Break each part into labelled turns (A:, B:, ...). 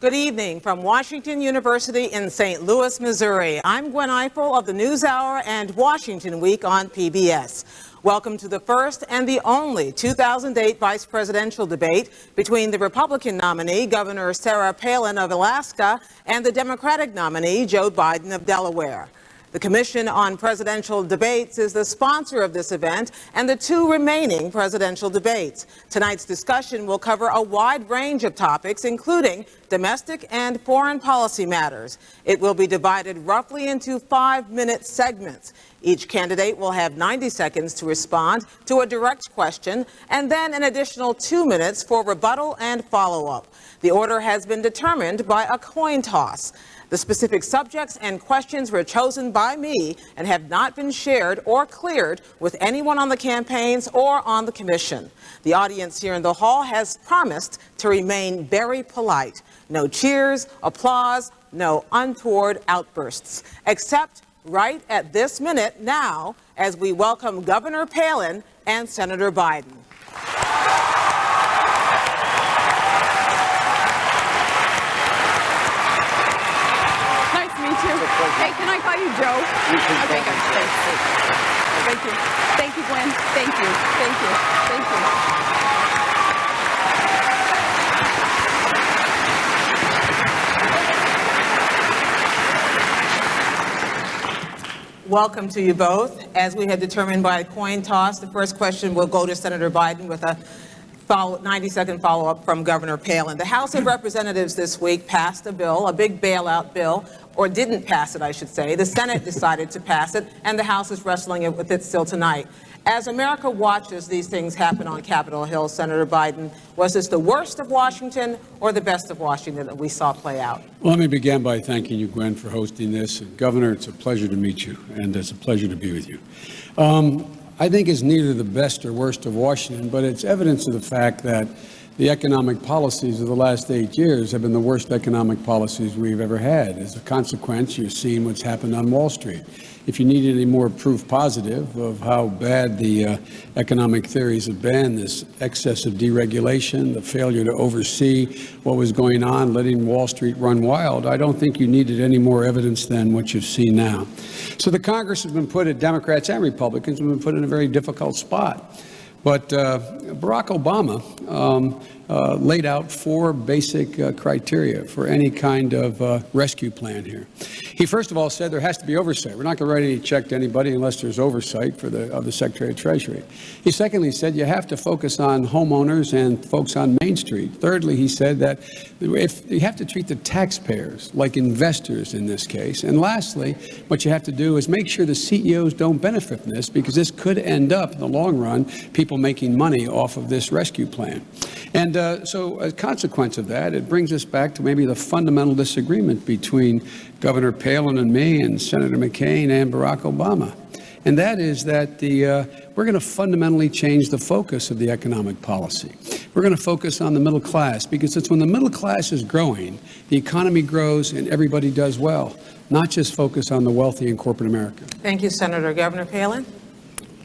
A: Good evening from Washington University in St. Louis, Missouri. I'm Gwen Eiffel of the NewsHour and Washington Week on PBS. Welcome to the first and the only 2008 vice presidential debate between the Republican nominee, Governor Sarah Palin of Alaska, and the Democratic nominee, Joe Biden of Delaware. The Commission on Presidential Debates is the sponsor of this event and the two remaining presidential debates. Tonight's discussion will cover a wide range of topics, including domestic and foreign policy matters. It will be divided roughly into 5-minute segments. Each candidate will have 90 seconds to respond to a direct question and then an additional 2 minutes for rebuttal and follow-up. The order has been determined by a coin toss. The specific subjects and questions were chosen by me and have not been shared or cleared with anyone on the campaigns or on the commission. The audience here in the hall has promised to remain very polite. No cheers, applause, no untoward outbursts, except right at this minute now as we welcome Governor Palin and Senator Biden.
B: Hey, can I call you Joe? Okay, good. Thank you. Thank you, Gwen. Thank you. Thank you. Thank you.
A: Welcome to you both. As we had determined by a coin toss, the first question will go to Senator Biden with a 90-second follow-up from Governor Palin. The House of Representatives this week passed a bill, a big bailout bill, or didn't pass it, I should say. The Senate decided to pass it, and the House is wrestling with it still tonight. As America watches these things happen on Capitol Hill, Senator Biden, was this the worst of Washington or the best of Washington that we saw play out?
C: Well, let me begin by thanking you, Gwen, for hosting this. And Governor, it's a pleasure to meet you, and it's a pleasure to be with you. I think it's neither the best or worst of Washington, but it's evidence of the fact that the economic policies of the last 8 years have been the worst economic policies we've ever had. As a consequence, you're seeing what's happened on Wall Street. If you need any more proof positive of how bad the economic theories have been, this excess of deregulation, the failure to oversee what was going on, letting Wall Street run wild, I don't think you needed any more evidence than what you've seen now. So the Congress has been put, Democrats and Republicans have been put in a very difficult spot. But Barack Obama laid out 4 basic criteria for any kind of rescue plan here. He first of all said there has to be oversight. We're not going to write any check to anybody unless there's oversight of the Secretary of Treasury. He secondly said you have to focus on homeowners and folks on Main Street. Thirdly, he said that if you have to treat the taxpayers like investors in this case. And lastly, what you have to do is make sure the CEOs don't benefit from this, because this could end up in the long run people making money off of this rescue plan. And so a consequence of that, it brings us back to maybe the fundamental disagreement between Governor Palin and me and Senator McCain and Barack Obama. And that is that we're going to fundamentally change the focus of the economic policy. We're going to focus on the middle class, because it's when the middle class is growing, the economy grows and everybody does well, not just focus on the wealthy in corporate America.
A: Thank you, Senator. Governor Palin?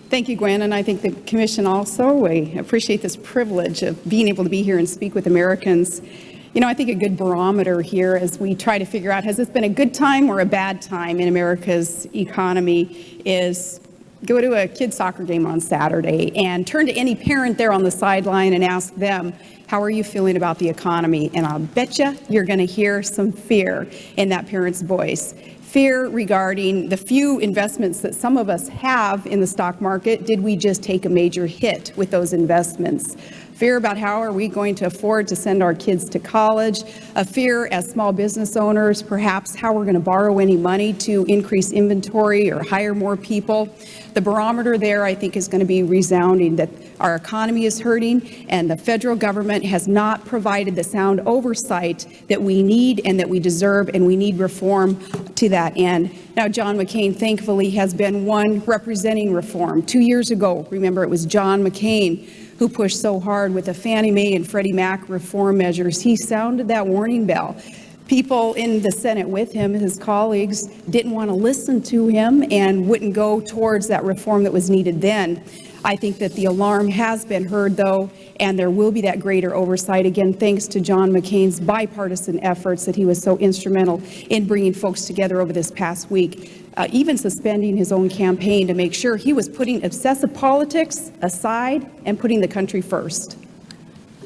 B: Thank you, Gwen, and I think the Commission also, we appreciate this privilege of being able to be here and speak with Americans. You know, I think a good barometer here as we try to figure out, has this been a good time or a bad time in America's economy, is go to a kid's soccer game on Saturday and turn to any parent there on the sideline and ask them, how are you feeling about the economy? And I'll bet you're going to hear some fear in that parent's voice. Fear regarding the few investments that some of us have in the stock market. Did we just take a major hit with those investments? Fear about how are we going to afford to send our kids to college? A fear as small business owners, perhaps how we're going to borrow any money to increase inventory or hire more people. The barometer there, I think, is going to be resounding, that our economy is hurting and the federal government has not provided the sound oversight that we need and that we deserve, and we need reform to that end. Now, John McCain, thankfully, has been one representing reform. 2 years ago, remember, it was John McCain who pushed so hard with the Fannie Mae and Freddie Mac reform measures. He sounded that warning bell. People in the Senate with him, his colleagues, didn't want to listen to him and wouldn't go towards that reform that was needed then. I think that the alarm has been heard, though, and there will be that greater oversight, again, thanks to John McCain's bipartisan efforts that he was so instrumental in bringing folks together over this past week, even suspending his own campaign to make sure he was putting obsessive politics aside and putting the country first.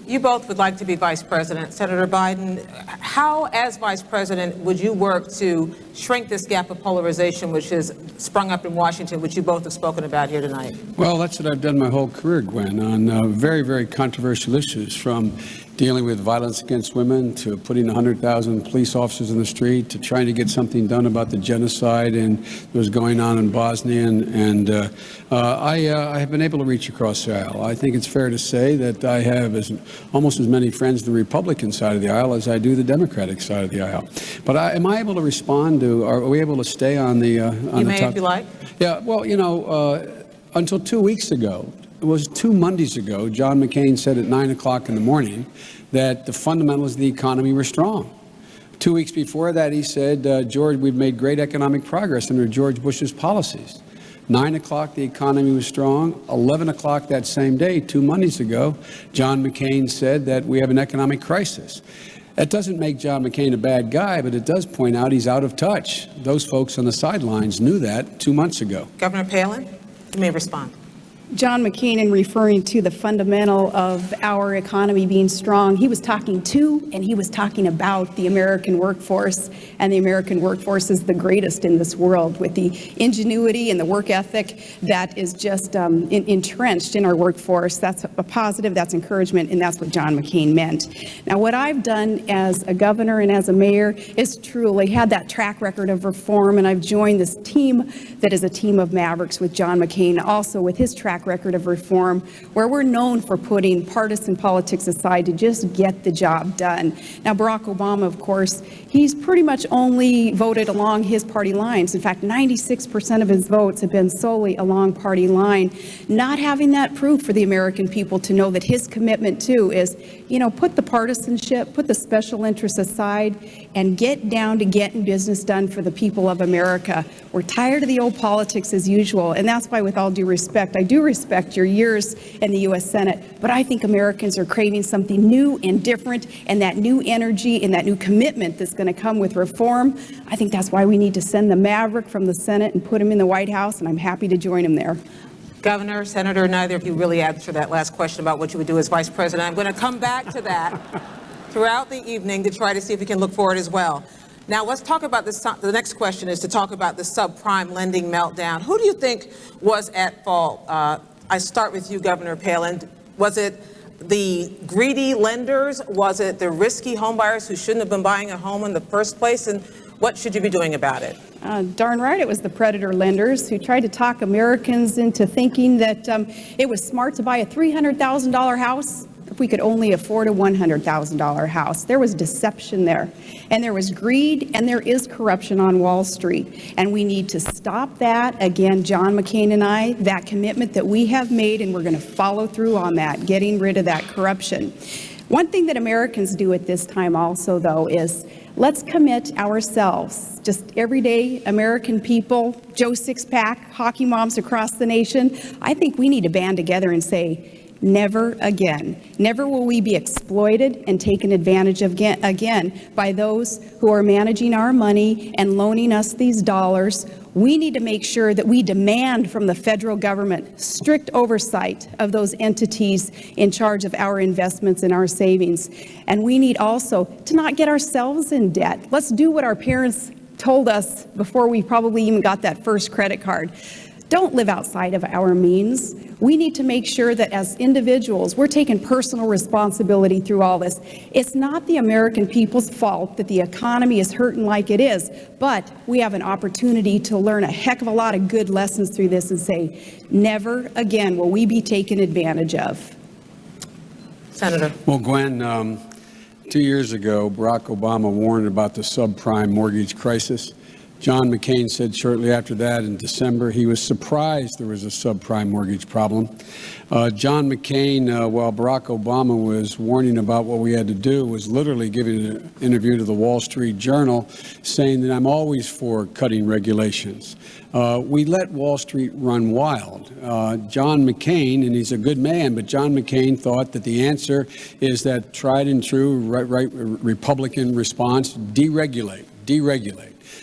A: You both would like to be vice president. Senator Biden, how, as vice president, would you work to shrink this gap of polarization which has sprung up in Washington, which you both have spoken about here tonight?
C: Well, that's what I've done my whole career, Gwen, on very, very controversial issues, from dealing with violence against women to putting 100,000 police officers in the street to trying to get something done about the genocide that was going on in Bosnia. I have been able to reach across the aisle. I think it's fair to say that I have almost as many friends the Republican side of the aisle as I do the Democratic side of the aisle. But am I able to respond to, are we able to stay on the on
A: you
C: the
A: may,
C: top?
A: if you like.
C: Yeah, well, until 2 weeks ago, it was 2 Mondays ago, John McCain said at 9 o'clock in the morning that the fundamentals of the economy were strong. 2 weeks before that, he said, George, we've made great economic progress under George Bush's policies. 9 o'clock, the economy was strong. 11 o'clock that same day, 2 Mondays ago, John McCain said that we have an economic crisis. That doesn't make John McCain a bad guy, but it does point out he's out of touch. Those folks on the sidelines knew that 2 months ago.
A: Governor Palin, you may respond.
B: John McCain, in referring to the fundamental of our economy being strong, he was talking to and he was talking about the American workforce, and the American workforce is the greatest in this world, with the ingenuity and the work ethic that is just entrenched in our workforce. That's a positive, that's encouragement, and that's what John McCain meant. Now, what I've done as a governor and as a mayor is truly had that track record of reform, and I've joined this team that is a team of mavericks with John McCain, also with his track record of reform, where we're known for putting partisan politics aside to just get the job done. Now, Barack Obama, of course, he's pretty much only voted along his party lines. In fact, 96% of his votes have been solely along party line, not having that proof for the American people to know that his commitment too is, put the partisanship, put the special interests aside, and get down to getting business done for the people of America. We're tired of the old politics as usual, and that's why, with all due respect, I do respect your years in the U.S. Senate, but I think Americans are craving something new and different, and that new energy and that new commitment that's going to come with reform. I think that's why we need to send the maverick from the Senate and put him in the White House, and I'm happy to join him there.
A: Governor, Senator, neither of you really answered that last question about what you would do as vice president. I'm going to come back to that throughout the evening to try to see if we can look forward as well. Now, let's talk about this. The next question is to talk about the subprime lending meltdown. Who do you think was at fault? I start with you, Governor Palin. Was it the greedy lenders? Was it the risky homebuyers who shouldn't have been buying a home in the first place? And what should you be doing about it?
B: Darn right, it was the predator lenders who tried to talk Americans into thinking that it was smart to buy a $300,000 house if we could only afford a $100,000 house. There was deception there, and there was greed, and there is corruption on Wall Street, and we need to stop that. Again, John McCain and I, that commitment that we have made, and we're going to follow through on that, getting rid of that corruption. One thing that Americans do at this time also, though, is let's commit ourselves, just everyday American people, Joe Sixpack, hockey moms across the nation. I think we need to band together and say, never again. Never will we be exploited and taken advantage of again by those who are managing our money and loaning us these dollars. We need to make sure that we demand from the federal government strict oversight of those entities in charge of our investments and our savings. And we need also to not get ourselves in debt. Let's do what our parents told us before we probably even got that first credit card. Don't live outside of our means. We need to make sure that as individuals, we're taking personal responsibility through all this. It's not the American people's fault that the economy is hurting like it is, but we have an opportunity to learn a heck of a lot of good lessons through this and say, never again will we be taken advantage of.
A: Senator.
C: Well, Gwen, 2 years ago, Barack Obama warned about the subprime mortgage crisis. John McCain said shortly after that in December he was surprised there was a subprime mortgage problem. John McCain, while Barack Obama was warning about what we had to do, was literally giving an interview to the Wall Street Journal saying that I'm always for cutting regulations. We let Wall Street run wild. John McCain, and he's a good man, but John McCain thought that the answer is that tried and true Republican response, deregulate.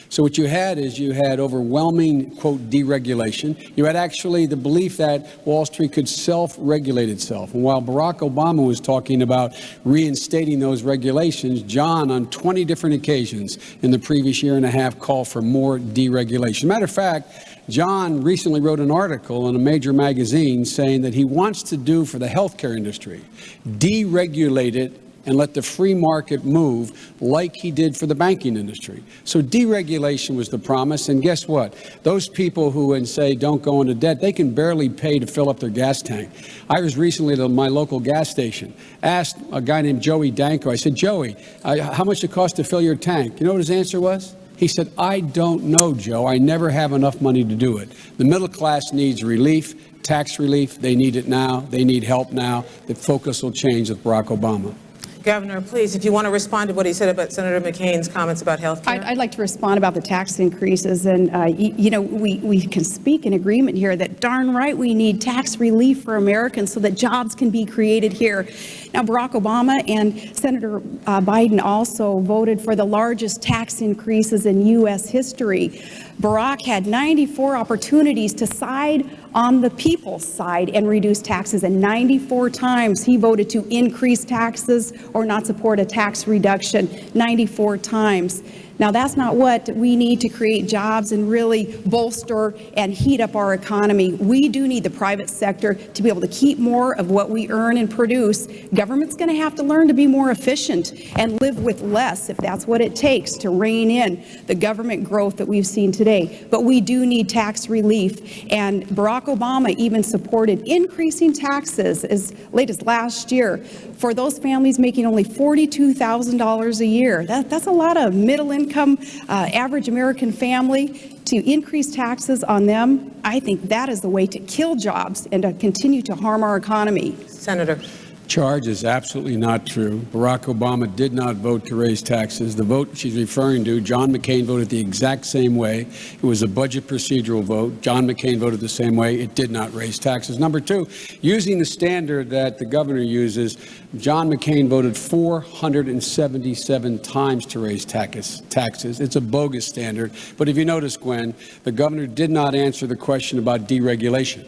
C: So what you had is you had overwhelming, quote, deregulation. You had actually the belief that Wall Street could self-regulate itself. And while Barack Obama was talking about reinstating those regulations, John, on 20 different occasions in the previous year and a half, called for more deregulation. Matter of fact, John recently wrote an article in a major magazine saying that he wants to do for the healthcare industry, deregulate it and let the free market move like he did for the banking industry. So deregulation was the promise, and guess what? Those people who say don't go into debt, they can barely pay to fill up their gas tank. I was recently at my local gas station, asked a guy named Joey Danko, I said, Joey, how much it costs to fill your tank? You know what his answer was? He said, I don't know, Joe. I never have enough money to do it. The middle class needs relief, tax relief. They need it now. They need help now. The focus will change with Barack Obama.
A: Governor, please, if you want to respond to what he said about Senator McCain's comments about health care.
B: I'd like to respond about the tax increases. And, we can speak in agreement here that darn right we need tax relief for Americans so that jobs can be created here. Now, Barack Obama and Senator Biden also voted for the largest tax increases in U.S. history. Barack had 94 opportunities to side on the people's side and reduce taxes, and 94 times he voted to increase taxes or not support a tax reduction, 94 times. Now, that's not what we need to create jobs and really bolster and heat up our economy. We do need the private sector to be able to keep more of what we earn and produce. Government's going to have to learn to be more efficient and live with less if that's what it takes to rein in the government growth that we've seen today. But we do need tax relief. And Barack Obama even supported increasing taxes as late as last year for those families making only $42,000 a year. That's a lot of middle income, average American family. To increase taxes on them, I think that is the way to kill jobs and to continue to harm our economy.
A: Senator.
C: Charge is absolutely not true. Barack Obama did not vote to raise taxes. The vote she's referring to, John McCain voted the exact same way. It was a budget procedural vote. John McCain voted the same way. It did not raise taxes. Number two, using the standard that the governor uses, John McCain voted 477 times to raise taxes. It's a bogus standard. But if you notice, Gwen, the governor did not answer the question about deregulation.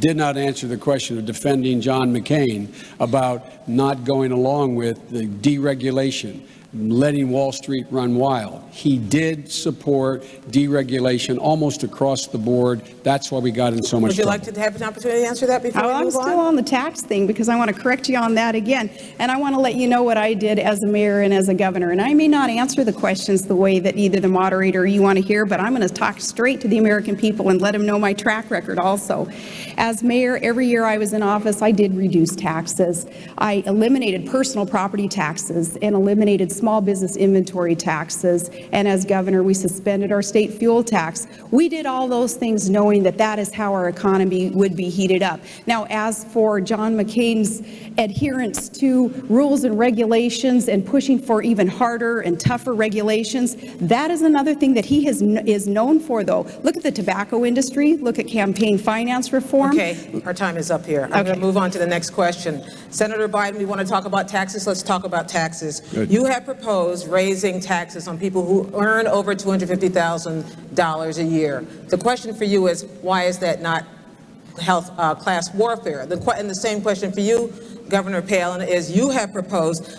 C: Did not answer the question of defending John McCain about not going along with the deregulation, letting Wall Street run wild. He did support deregulation almost across the board. That's why we got in so much
A: trouble. Would you like to have an opportunity to answer that before we move on?
B: I'm still on the tax thing because I want to correct you on that again. And I want to let you know what I did as a mayor and as a governor. And I may not answer the questions the way that either the moderator or you want to hear, but I'm going to talk straight to the American people and let them know my track record also. As mayor, every year I was in office, I did reduce taxes. I eliminated personal property taxes and eliminated small business inventory taxes. And as governor, we suspended our state fuel tax. We did all those things knowing that that is how our economy would be heated up. Now, as for John McCain's adherence to rules and regulations and pushing for even harder and tougher regulations, that is another thing that he is known for, though. Look at the tobacco industry. Look at campaign finance reform.
A: Okay, our time is up here. I'm going to move on to the next question. Senator Biden, we want to talk about taxes. Let's talk about taxes.
C: Good.
A: You have proposed raising taxes on people who earn over $250,000 a year. The question for you is, why is that not class warfare? And the same question for you, Governor Palin, is you have proposed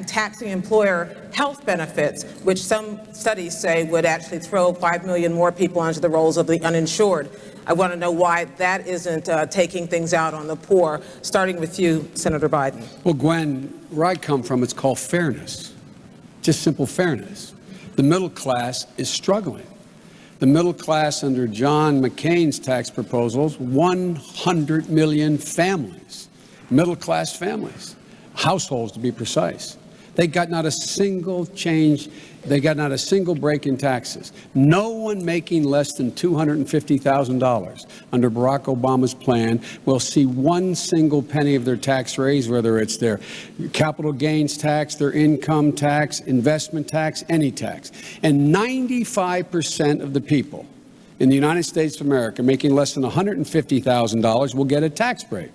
A: taxing employer health benefits, which some studies say would actually throw 5 million more people onto the rolls of the uninsured. I want to know why that isn't taking things out on the poor, starting with you, Senator Biden.
C: Well, Gwen, where I come from, it's called fairness. Just simple fairness. The middle class is struggling. The middle class under John McCain's tax proposals, 100 million families, middle class families, households to be precise. They got not a single change. They got not a single break in taxes. No one making less than $250,000 under Barack Obama's plan will see one single penny of their tax raise, whether it's their capital gains tax, their income tax, investment tax, any tax. And 95% of the people in the United States of America making less than $150,000 will get a tax break.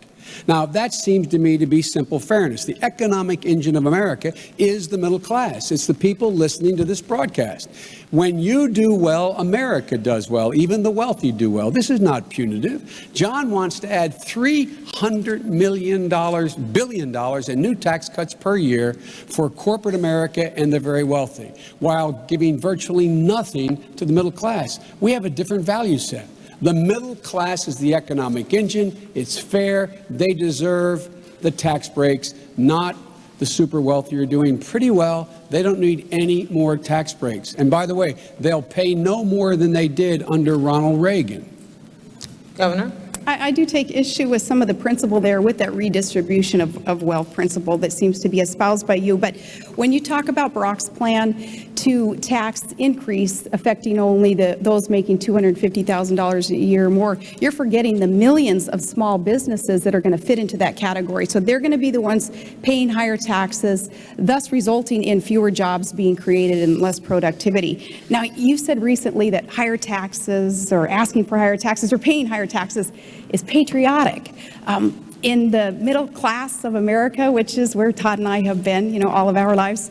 C: Now, that seems to me to be simple fairness. The economic engine of America is the middle class. It's the people listening to this broadcast. When you do well, America does well. Even the wealthy do well. This is not punitive. John wants to add $300 billion in new tax cuts per year for corporate America and the very wealthy, while giving virtually nothing to the middle class. We have a different value set. The middle class is the economic engine. It's fair. They deserve the tax breaks, not the super wealthy are doing pretty well. They don't need any more tax breaks. And by the way, they'll pay no more than they did under Ronald Reagan.
A: Governor?
B: I do take issue with some of the principle there with that redistribution of wealth principle that seems to be espoused by you. But when you talk about Barack's plan to tax increase affecting only those making $250,000 a year or more, you're forgetting the millions of small businesses that are going to fit into that category. So they're going to be the ones paying higher taxes, thus resulting in fewer jobs being created and less productivity. Now, you said recently that higher taxes or asking for higher taxes or paying higher taxes is patriotic. In the middle class of America, which is where Todd and I have been, all of our lives,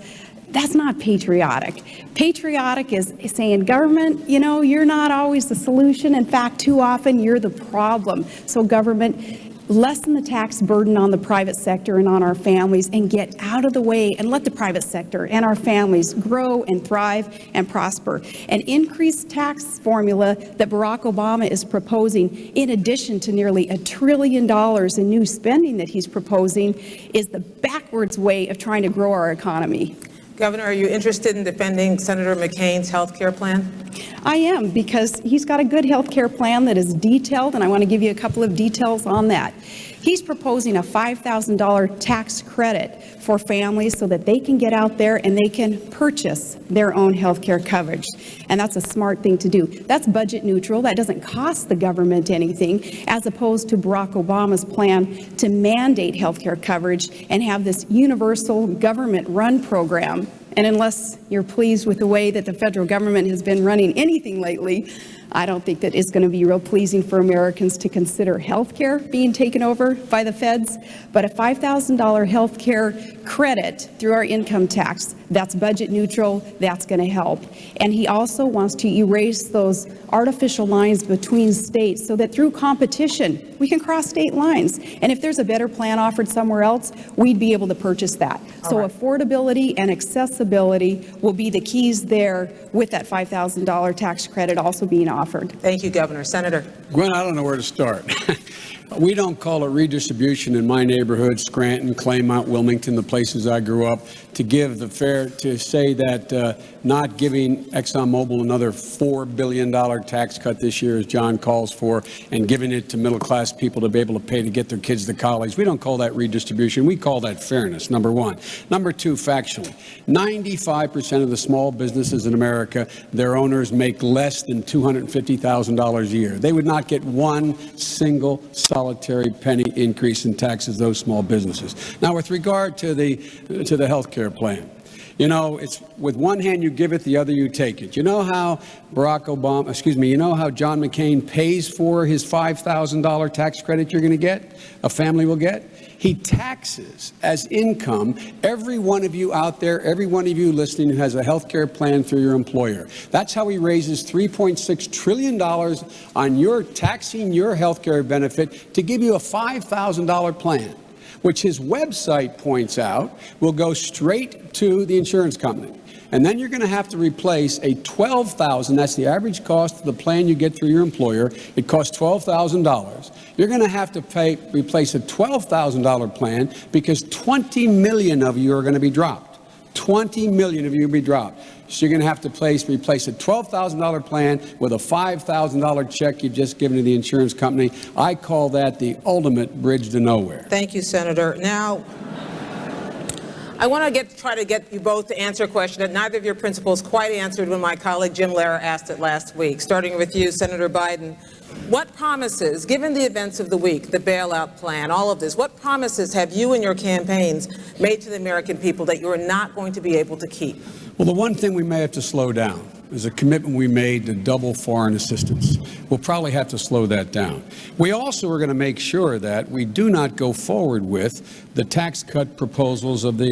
B: that's not patriotic. Patriotic is saying, government, you're not always the solution. In fact, too often you're the problem. So government, lessen the tax burden on the private sector and on our families and get out of the way and let the private sector and our families grow and thrive and prosper. An increased tax formula that Barack Obama is proposing, in addition to nearly $1 trillion in new spending that he's proposing, is the backwards way of trying to grow our economy.
A: Governor, are you interested in defending Senator McCain's health care plan?
B: I am, because he's got a good health care plan that is detailed, and I want to give you a couple of details on that. He's proposing a $5,000 tax credit for families so that they can get out there and they can purchase their own health care coverage. And that's a smart thing to do. That's budget neutral. That doesn't cost the government anything, as opposed to Barack Obama's plan to mandate health care coverage and have this universal government-run program. And unless you're pleased with the way that the federal government has been running anything lately, I don't think that it's going to be real pleasing for Americans to consider health care being taken over by the feds. But a $5,000 health care credit through our income tax, that's budget neutral, that's going to help. And he also wants to erase those artificial lines between states so that through competition, we can cross state lines. And if there's a better plan offered somewhere else, we'd be able to purchase that. So affordability and accessibility will be the keys there, with that $5,000 tax credit also being offered.
A: Thank you, Governor. Senator?
C: Gwen, I don't know where to start. We don't call it redistribution in my neighborhood, Scranton, Claymont, Wilmington, the places I grew up, to say that not giving ExxonMobil another $4 billion tax cut this year, as John calls for, and giving it to middle-class people to be able to pay to get their kids to college. We don't call that redistribution. We call that fairness, number one. Number two, factually, 95% of the small businesses in America, their owners make less than $250,000 a year. They would not get one single solitary penny increase in taxes, those small businesses. Now, with regard to the health care plan, it's with one hand you give it, the other you take it. You know how John McCain pays for his $5,000 tax credit you're going to get, a family will get? He taxes as income every one of you out there, every one of you listening who has a health care plan through your employer. That's how he raises $3.6 trillion on your taxing your health care benefit to give you a $5,000 plan, which his website points out will go straight to the insurance company. And then you're going to have to replace a $12,000, that's the average cost of the plan you get through your employer. It costs $12,000. You're going to have to replace a $12,000 plan because 20 million of you are going to be dropped. 20 million of you will be dropped. So you're going to have to replace a $12,000 plan with a $5,000 check you've just given to the insurance company. I call that the ultimate bridge to nowhere.
A: Thank you, Senator. Now, I want to try to get you both to answer a question that neither of your principals quite answered when my colleague Jim Lehrer asked it last week. Starting with you, Senator Biden, what promises, given the events of the week, the bailout plan, all of this, what promises have you and your campaigns made to the American people that you are not going to be able to keep?
C: Well, the one thing we may have to slow down is a commitment we made to double foreign assistance. We'll probably have to slow that down. We also are going to make sure that we do not go forward with the tax cut proposals of the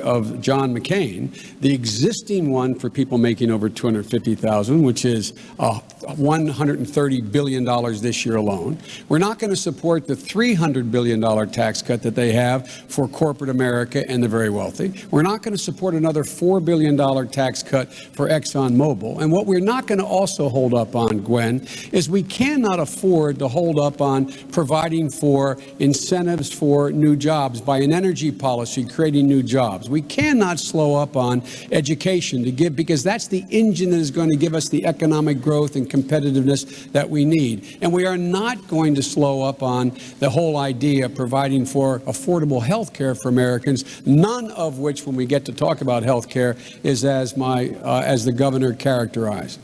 C: of John McCain, the existing one for people making over $250,000, which is $130 billion this year alone. We're not going to support the $300 billion tax cut that they have for corporate America and the very wealthy. We're not going to support another $4 billion tax cut for ExxonMobil. And what we're not going to also hold up on, Gwen, is we cannot afford to hold up on providing for incentives for new jobs by an energy policy creating new jobs. We cannot slow up on education because that's the engine that is going to give us the economic growth and competitiveness that we need. And we are not going to slow up on the whole idea of providing for affordable health care for Americans, none of which, when we get to talk about health care, is as the governor characterized.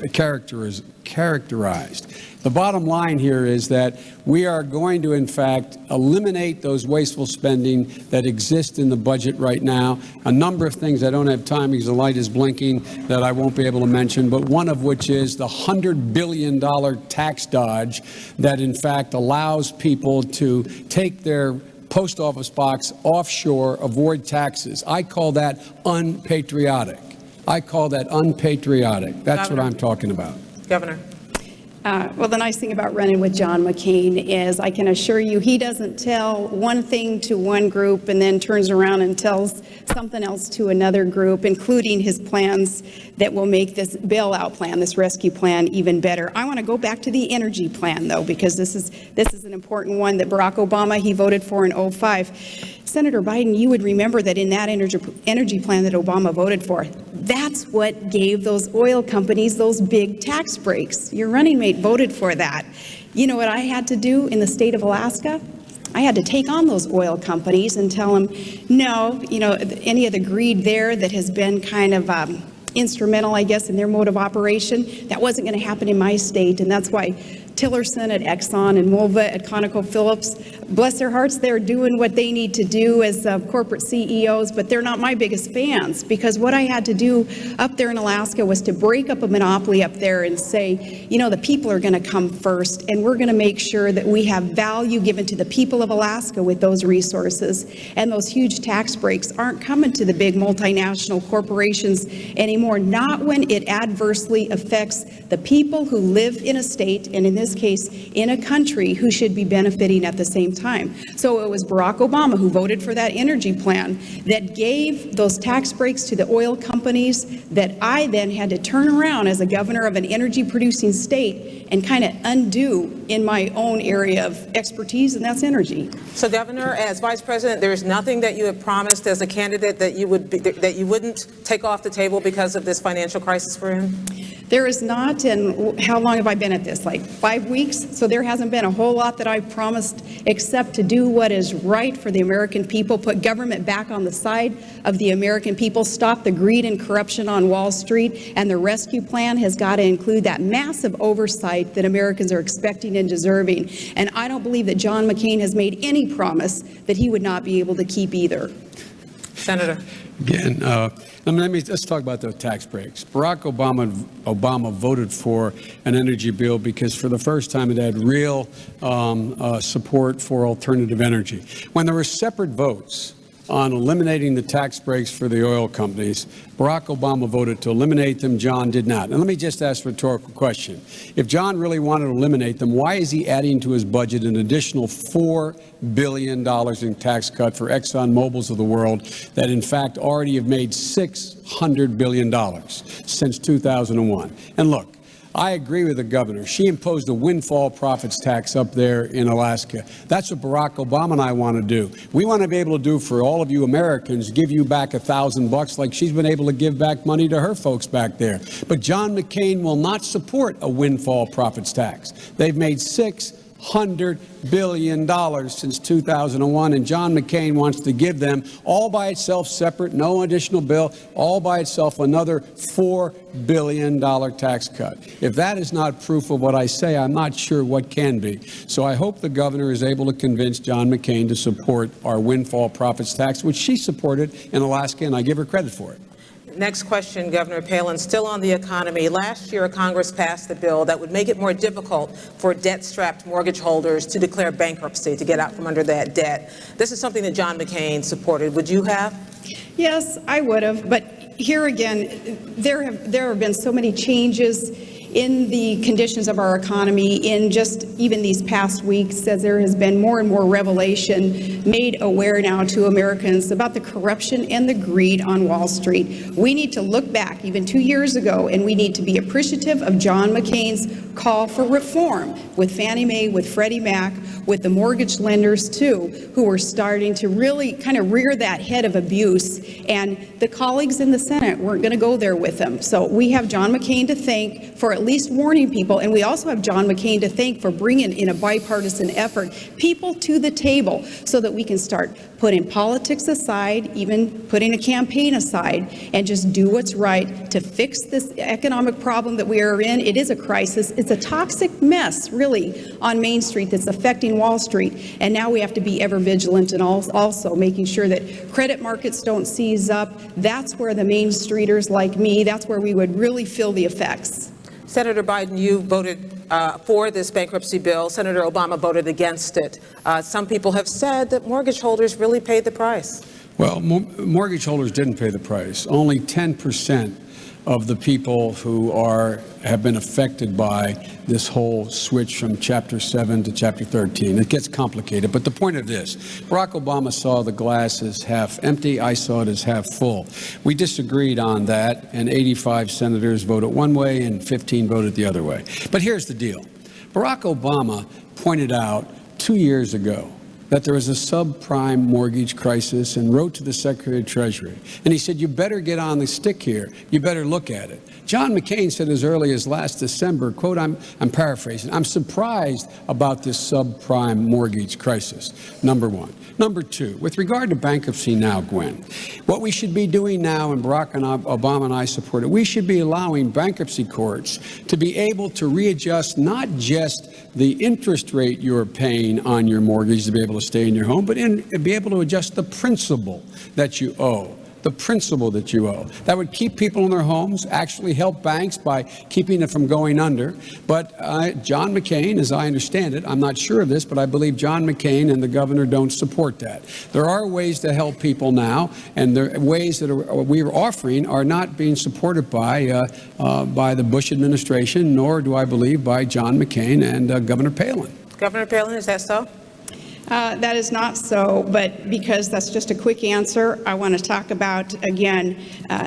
C: The bottom line here is that we are going to, in fact, eliminate those wasteful spending that exist in the budget right now. A number of things I don't have time because the light is blinking that I won't be able to mention, but one of which is the $100 billion tax dodge that, in fact, allows people to take their post office box offshore, avoid taxes. I call that unpatriotic. That's Governor. What I'm talking about.
A: Governor.
B: Well, the nice thing about running with John McCain is I can assure you he doesn't tell one thing to one group and then turns around and tells something else to another group, including his plans that will make this bailout plan, this rescue plan, even better. I want to go back to the energy plan, though, because this is an important one that Barack Obama, he voted for in 2005. Senator Biden, you would remember that in that energy plan that Obama voted for, that's what gave those oil companies those big tax breaks. Your running mate voted for that. You know what I had to do in the state of Alaska? I had to take on those oil companies and tell them, no, any of the greed there that has been kind of instrumental, I guess, in their mode of operation, that wasn't going to happen in my state. And that's why Tillerson at Exxon and Mulva at ConocoPhillips, bless their hearts, they're doing what they need to do as corporate CEOs, but they're not my biggest fans, because what I had to do up there in Alaska was to break up a monopoly up there and say, the people are going to come first, and we're going to make sure that we have value given to the people of Alaska with those resources, and those huge tax breaks aren't coming to the big multinational corporations anymore, not when it adversely affects the people who live in a state, and in this case, in a country, who should be benefiting at the same time. So it was Barack Obama who voted for that energy plan that gave those tax breaks to the oil companies that I then had to turn around as a governor of an energy producing state and kind of undo in my own area of expertise, and that's energy.
A: So, Governor, as Vice President, there is nothing that you have promised as a candidate that you wouldn't take off the table because of this financial crisis we're in?
B: There is not, and how long have I been at this? Like 5 weeks? So there hasn't been a whole lot that I've promised except to do what is right for the American people, put government back on the side of the American people, stop the greed and corruption on Wall Street, and the rescue plan has got to include that massive oversight that Americans are expecting and deserving. And I don't believe that John McCain has made any promise that he would not be able to keep either.
A: Senator.
C: Again, let's talk about the tax breaks. Barack Obama voted for an energy bill because for the first time it had real support for alternative energy. When there were separate votes on eliminating the tax breaks for the oil companies, Barack Obama voted to eliminate them. John did not. And let me just ask a rhetorical question. If John really wanted to eliminate them, why is he adding to his budget an additional $4 billion in tax cut for ExxonMobils of the world that, in fact, already have made $600 billion since 2001? And look, I agree with the governor. She imposed a windfall profits tax up there in Alaska. That's what Barack Obama and I want to do. We want to be able to do for all of you Americans, give you back $1,000 like she's been able to give back money to her folks back there. But John McCain will not support a windfall profits tax. They've made $6 $600 billion since 2001, and John McCain wants to give them all by itself, separate, no additional bill, all by itself, another $4 billion tax cut. If that is not proof of what I say, I'm not sure what can be. So I hope the governor is able to convince John McCain to support our windfall profits tax, which she supported in Alaska, and I give her credit for it.
A: Next question, Governor Palin, still on the economy. Last year, Congress passed a bill that would make it more difficult for debt-strapped mortgage holders to declare bankruptcy to get out from under that debt. This is something that John McCain supported. Would you have?
B: Yes, I would have. But here again, there have been so many changes in the conditions of our economy in just even these past weeks, as there has been more and more revelation made aware now to Americans about the corruption and the greed on Wall Street. We need to look back even 2 years ago, and we need to be appreciative of John McCain's call for reform with Fannie Mae, with Freddie Mac, with the mortgage lenders too, who were starting to really kind of rear that head of abuse, and the colleagues in the Senate weren't going to go there with them. So we have John McCain to thank for at least warning people, and we also have John McCain to thank for bringing in a bipartisan effort people to the table so that we can start putting politics aside, even putting a campaign aside, and just do what's right to fix this economic problem that we are in. It is a crisis. It's a toxic mess, really, on Main Street that's affecting Wall Street. And now we have to be ever vigilant and also making sure that credit markets don't seize up. That's where the Main Streeters like me, that's where we would really feel the effects.
A: Senator Biden, you voted for this bankruptcy bill. Senator Obama voted against it. Some people have said that mortgage holders really paid the price.
C: Well, mortgage holders didn't pay the price. Only 10% of the people who have been affected by this whole switch from Chapter 7 to Chapter 13. It gets complicated, but the point of this, Barack Obama saw the glass as half empty. I saw it as half full. We disagreed on that, and 85 senators voted one way and 15 voted the other way. But here's the deal. Barack Obama pointed out 2 years ago that there was a subprime mortgage crisis and wrote to the Secretary of Treasury. And he said, you better get on the stick here. You better look at it. John McCain said as early as last December, quote, I'm paraphrasing, I'm surprised about this subprime mortgage crisis, number one. Number two, with regard to bankruptcy now, Gwen, what we should be doing now, and Barack and Obama and I support it, we should be allowing bankruptcy courts to be able to readjust not just the interest rate you're paying on your mortgage to be able to stay in your home, but be able to adjust the principal that you owe. The principal that you owe. That would keep people in their homes, actually help banks by keeping it from going under. But John McCain, as I understand it, I'm not sure of this, but I believe John McCain and the governor don't support that. There are ways to help people now, and the ways that we are offering are not being supported by the Bush administration, nor do I believe by John McCain and Governor Palin.
A: Governor Palin, is that so?
B: That is not so, but because that's just a quick answer, I want to talk about, again,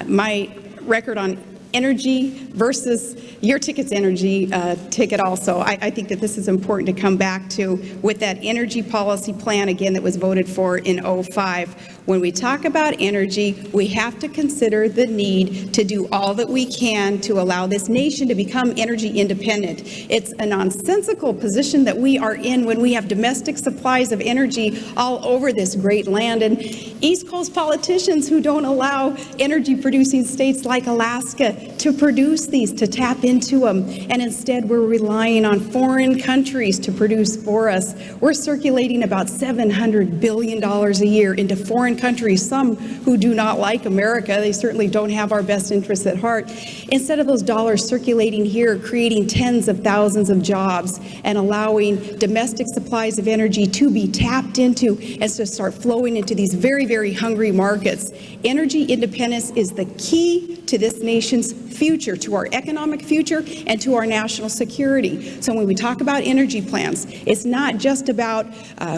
B: my record on energy versus your ticket's energy ticket also. I think that this is important to come back to with that energy policy plan, again, that was voted for in '05. When we talk about energy, we have to consider the need to do all that we can to allow this nation to become energy independent. It's a nonsensical position that we are in when we have domestic supplies of energy all over this great land, and East Coast politicians who don't allow energy producing states like Alaska to produce these, to tap into them, and instead we're relying on foreign countries to produce for us. We're circulating about $700 billion a year into foreign countries, some who do not like America. They certainly don't have our best interests at heart. Instead of those dollars circulating here, creating tens of thousands of jobs and allowing domestic supplies of energy to be tapped into and to start flowing into these very, very hungry markets. Energy independence is the key to this nation's future, to our economic future, and to our national security. So when we talk about energy plans, it's not just about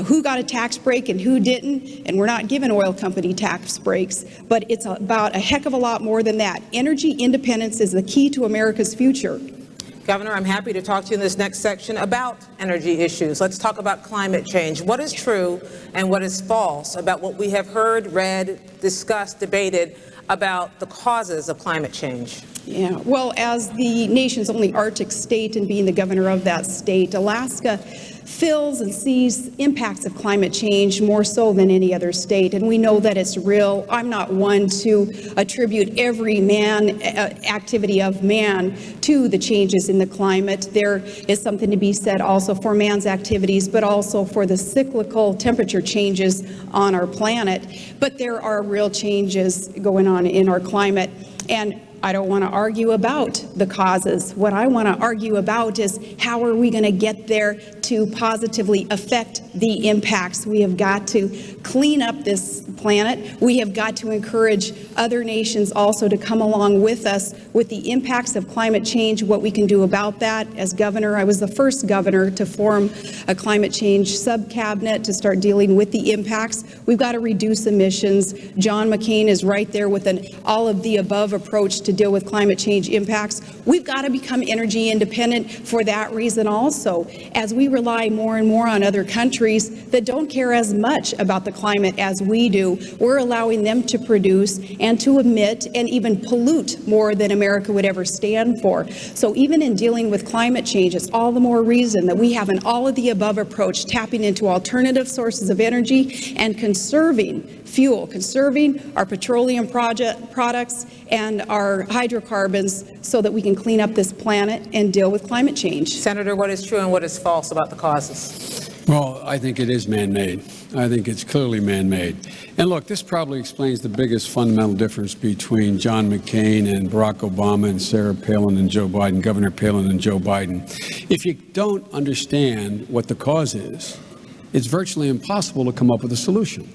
B: who got a tax break and who didn't, and we're not giving oil company tax breaks, but it's about a heck of a lot more than that. Energy independence is the key to America's future.
A: Governor, I'm happy to talk to you in this next section about energy issues. Let's talk about climate change. What is true and what is false about what we have heard, read, discussed, debated about the causes of climate change?
B: Yeah, well, as the nation's only Arctic state and being the governor of that state, Alaska feels and sees impacts of climate change more so than any other state, and we know that it's real. I'm not one to attribute every activity of man to the changes in the climate. There is something to be said also for man's activities, but also for the cyclical temperature changes on our planet. But there are real changes going on in our climate, and I don't want to argue about the causes. What I want to argue about is how are we going to get there to positively affect the impacts. We have got to clean up this planet. We have got to encourage other nations also to come along with us with the impacts of climate change, what we can do about that. As governor, I was the first governor to form a climate change sub-cabinet to start dealing with the impacts. We've got to reduce emissions. John McCain is right there with an all-of-the-above approach to deal with climate change impacts. We've got to become energy independent for that reason also, as we rely more and more on other countries that don't care as much about the climate as we do. We're allowing them to produce and to emit and even pollute more than America would ever stand for. So even in dealing with climate change, it's all the more reason that we have an all-of-the-above approach, tapping into alternative sources of energy and conserving fuel, conserving our petroleum products and our hydrocarbons so that we can clean up this planet and deal with climate change.
A: Senator, what is true and what is false about the causes?
C: Well, I think it is man-made. I think it's clearly man-made. And look, this probably explains the biggest fundamental difference between John McCain and Barack Obama and Sarah Palin and Joe Biden, Governor Palin and Joe Biden. If you don't understand what the cause is, it's virtually impossible to come up with a solution.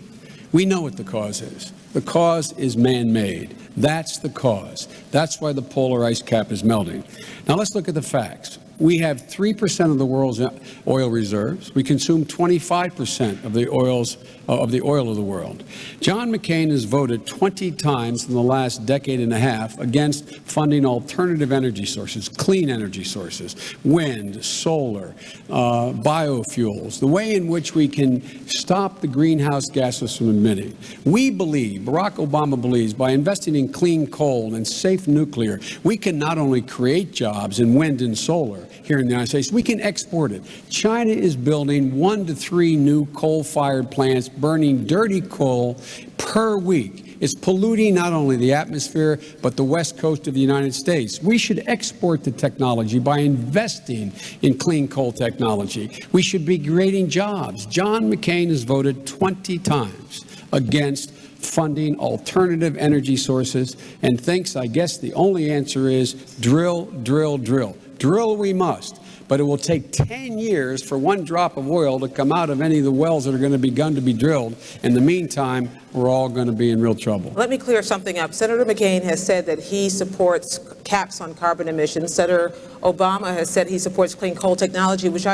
C: We know what the cause is. The cause is man-made. That's the cause. That's why the polar ice cap is melting. Now let's look at the facts. We have 3% of the world's oil reserves. We consume 25% of the oil of the world. John McCain has voted 20 times in the last decade and a half against funding alternative energy sources, clean energy sources, wind, solar, biofuels, the way in which we can stop the greenhouse gases from emitting. We believe, Barack Obama believes, by investing in clean coal and safe nuclear, we can not only create jobs in wind and solar here in the United States, we can export it. China is building 1 to 3 new coal-fired plants, burning dirty coal per week. It's polluting not only the atmosphere, but the west coast of the United States. We should export the technology by investing in clean coal technology. We should be creating jobs. John McCain has voted 20 times against funding alternative energy sources and thinks, I guess, the only answer is drill, drill, drill. Drill we must, but it will take 10 years for 1 drop of oil to come out of any of the wells that are going to be begun to be drilled. In the meantime, we're all going to be in real trouble.
A: Let me clear something up. Senator McCain has said that he supports caps on carbon emissions. Senator Obama has said he supports clean coal technology, which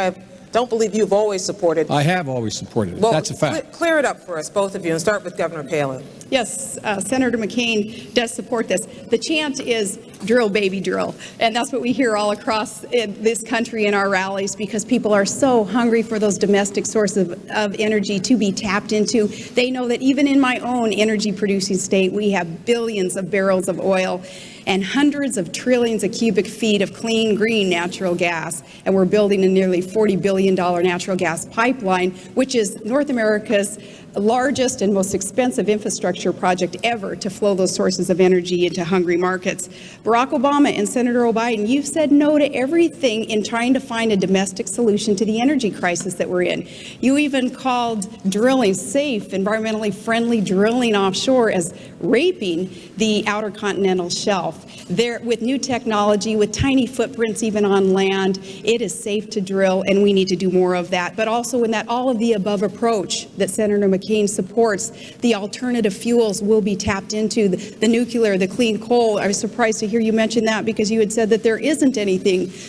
A: don't believe you've always supported.
C: I have always supported it.
A: Well,
C: that's a fact.
A: Clear it up for us, both of you, and start with Governor Palin.
B: Yes, Senator McCain does support this. The chant is drill, baby, drill. And that's what we hear all across this country in our rallies, because people are so hungry for those domestic sources of energy to be tapped into. They know that even in my own energy producing state, we have billions of barrels of oil and hundreds of trillions of cubic feet of clean, green natural gas. And we're building a nearly $40 billion natural gas pipeline, which is North America's largest and most expensive infrastructure project ever to flow those sources of energy into hungry markets. Barack Obama and Senator Biden, you've said no to everything in trying to find a domestic solution to the energy crisis that we're in. You even called drilling, safe, environmentally friendly drilling offshore, as raping the outer continental shelf. There, with new technology, with tiny footprints even on land, it is safe to drill, and we need to do more of that. But also in that all-of-the-above approach that Senator McCain supports, the alternative fuels will be tapped into, the nuclear, the clean coal. I was surprised to hear you mention that, because you had said that there isn't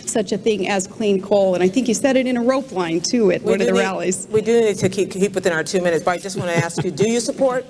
B: such a thing as clean coal, and I think you said it in a rope line, too, at one of the rallies.
A: We do need to keep within our 2 minutes, but I just want to ask you, do you support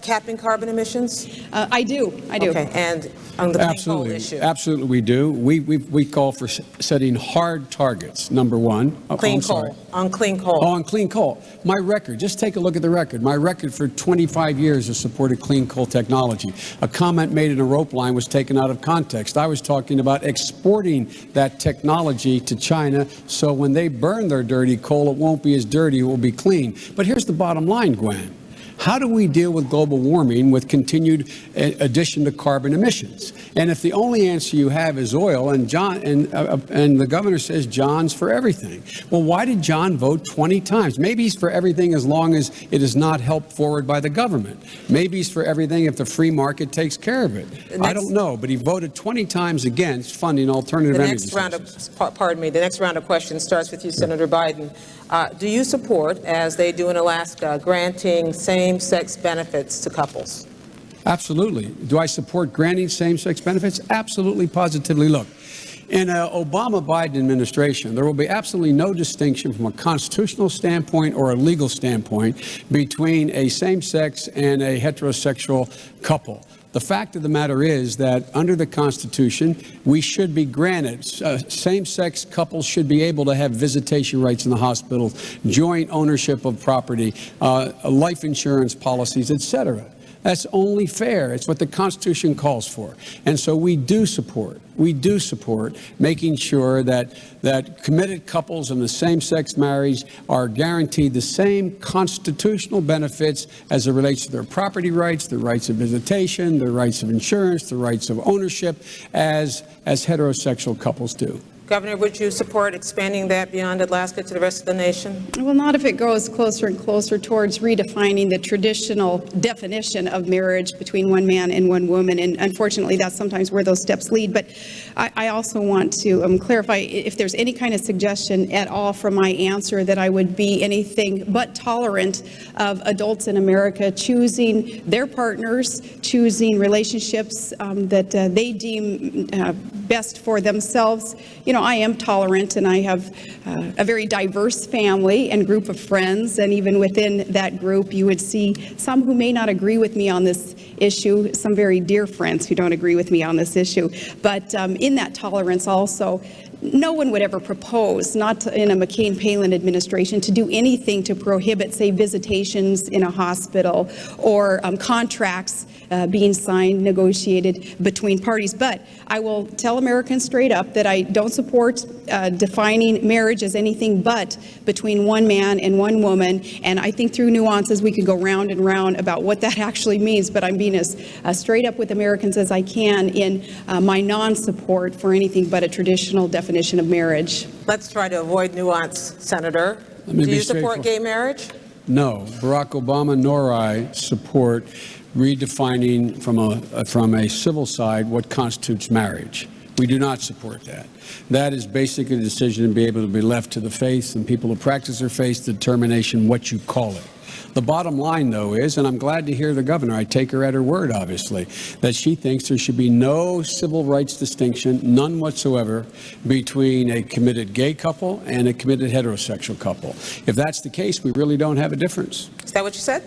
A: capping carbon emissions?
B: I do.
A: Okay, and on the clean coal
C: Absolutely.
A: issue?
C: Absolutely, we do. We call for setting hard targets, number one.
A: Clean coal, on clean coal.
C: Oh, on clean coal. My record, just take a look at the record. My record for 25 years has supported clean coal technology. A comment made in a rope line was taken out of context. I was talking about exporting that technology to China, so when they burn their dirty coal, it won't be as dirty, it will be clean. But here's the bottom line, Gwen. How do we deal with global warming with continued addition to carbon emissions? And if the only answer you have is oil, and the governor says John's for everything, well, why did John vote 20 times? Maybe he's for everything as long as it is not helped forward by the government. Maybe he's for everything if the free market takes care of it. I don't know, but he voted 20 times against funding alternative energy sources.
A: The next round of questions starts with you, Senator Biden. Do you support, as they do in Alaska, granting same-sex benefits to couples?
C: Absolutely. Do I support granting same-sex benefits? Absolutely, positively. Look, in an Obama-Biden administration, there will be absolutely no distinction from a constitutional standpoint or a legal standpoint between a same-sex and a heterosexual couple. The fact of the matter is that under the Constitution, we should be granted, same-sex couples should be able to have visitation rights in the hospital, joint ownership of property, life insurance policies, etc. That's only fair. It's what the Constitution calls for. And so we do support making sure that committed couples in the same-sex marriage are guaranteed the same constitutional benefits as it relates to their property rights, their rights of visitation, their rights of insurance, their rights of ownership, as heterosexual couples do.
A: Governor, would you support expanding that beyond Alaska to the rest of the nation?
B: Well, not if it goes closer and closer towards redefining the traditional definition of marriage between one man and one woman. And unfortunately, that's sometimes where those steps lead. But I also want to clarify if there's any kind of suggestion at all from my answer that I would be anything but tolerant of adults in America choosing their partners, choosing relationships that they deem best for themselves. You know, I am tolerant, and I have a very diverse family and group of friends, and even within that group you would see some who may not agree with me on this issue, some very dear friends who don't agree with me on this issue. But in that tolerance also, no one would ever propose, not in a McCain Palin administration, to do anything to prohibit, say, visitations in a hospital or contracts being signed, negotiated between parties. But I will tell Americans straight up that I don't support defining marriage as anything but between one man and one woman. And I think through nuances we could go round and round about what that actually means. But I'm being as straight up with Americans as I can in my non-support for anything but a traditional definition of marriage.
A: Let's try to avoid nuance, Senator. Do you support gay marriage?
C: No. Barack Obama nor I support redefining from a civil side what constitutes marriage. We do not support that. That is basically a decision to be able to be left to the faith and people who practice their faith determination what you call it. The bottom line, though, is, and I'm glad to hear the governor, I take her at her word, obviously, that she thinks there should be no civil rights distinction, none whatsoever, between a committed gay couple and a committed heterosexual couple. If that's the case, we really don't have a difference.
A: Is that what you said?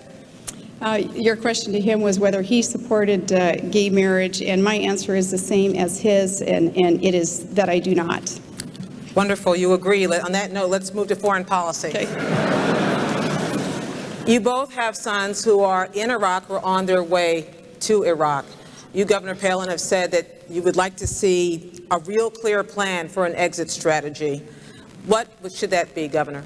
B: Your question to him was whether he supported gay marriage, and my answer is the same as his, and it is that I do not.
A: Wonderful. You agree. On that note, let's move to foreign policy.
B: Okay.
A: You both have sons who are in Iraq or on their way to Iraq. You, Governor Palin, have said that you would like to see a real clear plan for an exit strategy. What should that be, Governor?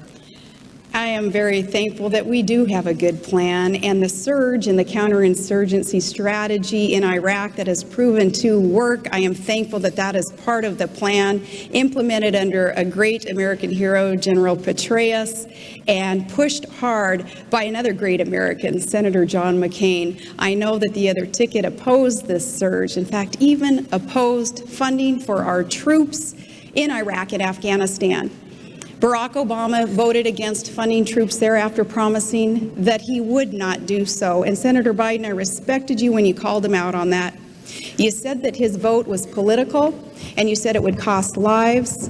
B: I am very thankful that we do have a good plan, and the surge in the counterinsurgency strategy in Iraq that has proven to work, I am thankful that that is part of the plan implemented under a great American hero, General Petraeus, and pushed hard by another great American, Senator John McCain. I know that the other ticket opposed this surge, in fact, even opposed funding for our troops in Iraq and Afghanistan. Barack Obama voted against funding troops there after promising that he would not do so. And Senator Biden, I respected you when you called him out on that. You said that his vote was political, and you said it would cost lives.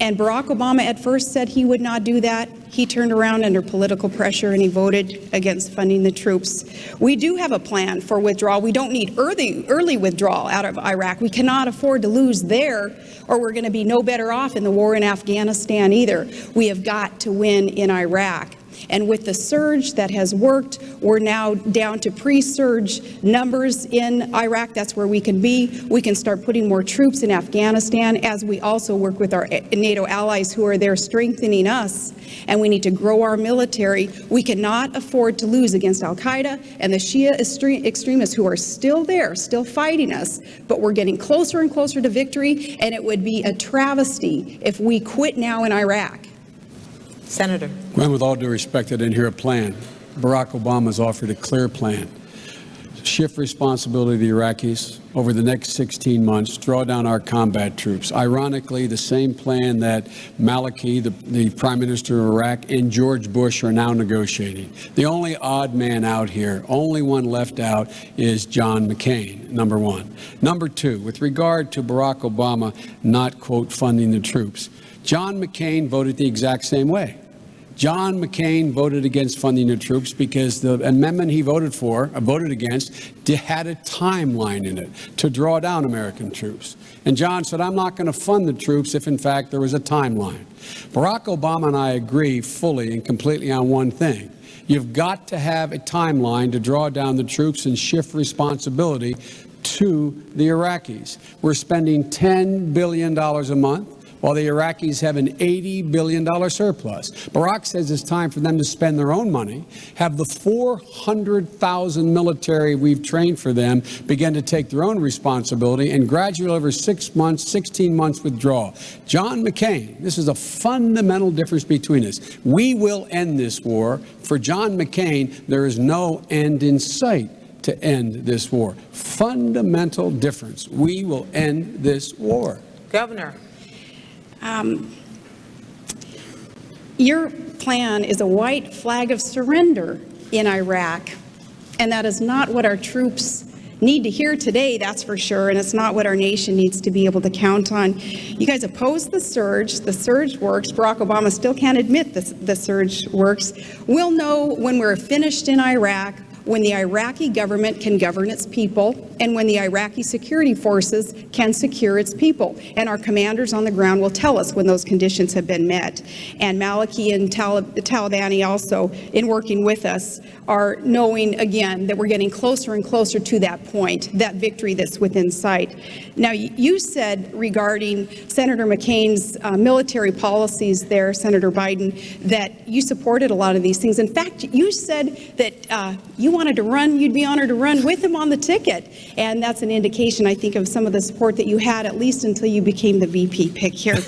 B: And Barack Obama at first said he would not do that. He turned around under political pressure and he voted against funding the troops. We do have a plan for withdrawal. We don't need early withdrawal out of Iraq. We cannot afford to lose there, or we're going to be no better off in the war in Afghanistan either. We have got to win in Iraq. And with the surge that has worked, we're now down to pre-surge numbers in Iraq. That's where we can be. We can start putting more troops in Afghanistan as we also work with our NATO allies who are there strengthening us. And we need to grow our military. We cannot afford to lose against al-Qaeda and the Shia extremists who are still there, still fighting us. But we're getting closer and closer to victory, and it would be a travesty if we quit now in Iraq.
A: Senator.
C: Gwen, with all due respect, I didn't hear a plan. Barack Obama's offered a clear plan. Shift responsibility to the Iraqis over the next 16 months, draw down our combat troops. Ironically, the same plan that Maliki, the Prime Minister of Iraq, and George Bush are now negotiating. The only odd man out here, only one left out, is John McCain, number one. Number two, with regard to Barack Obama not, quote, funding the troops, John McCain voted the exact same way. John McCain voted against funding the troops because the amendment he voted against, had a timeline in it to draw down American troops. And John said, I'm not going to fund the troops if, in fact, there was a timeline. Barack Obama and I agree fully and completely on one thing. You've got to have a timeline to draw down the troops and shift responsibility to the Iraqis. We're spending $10 billion a month, while the Iraqis have an $80 billion surplus. Barack says it's time for them to spend their own money, have the 400,000 military we've trained for them begin to take their own responsibility, and gradually over 6 months, 16 months withdraw. John McCain, this is a fundamental difference between us. We will end this war. For John McCain, there is no end in sight to end this war. Fundamental difference. We will end this war.
A: Governor.
B: Your plan is a white flag of surrender in Iraq, and that is not what our troops need to hear today, that's for sure, and it's not what our nation needs to be able to count on. You guys oppose the surge works. Barack Obama still can't admit the surge works. We'll know when we're finished in Iraq, when the Iraqi government can govern its people, and when the Iraqi security forces can secure its people. And our commanders on the ground will tell us when those conditions have been met. And Maliki and the Taliban also, in working with us, are knowing again that we're getting closer and closer to that point, that victory that's within sight. Now, you said regarding Senator McCain's military policies there, Senator Biden, that you supported a lot of these things. In fact, you said that you wanted to run, you'd be honored to run with him on the ticket. And that's an indication, I think, of some of the support that you had, at least until you became the VP pick here.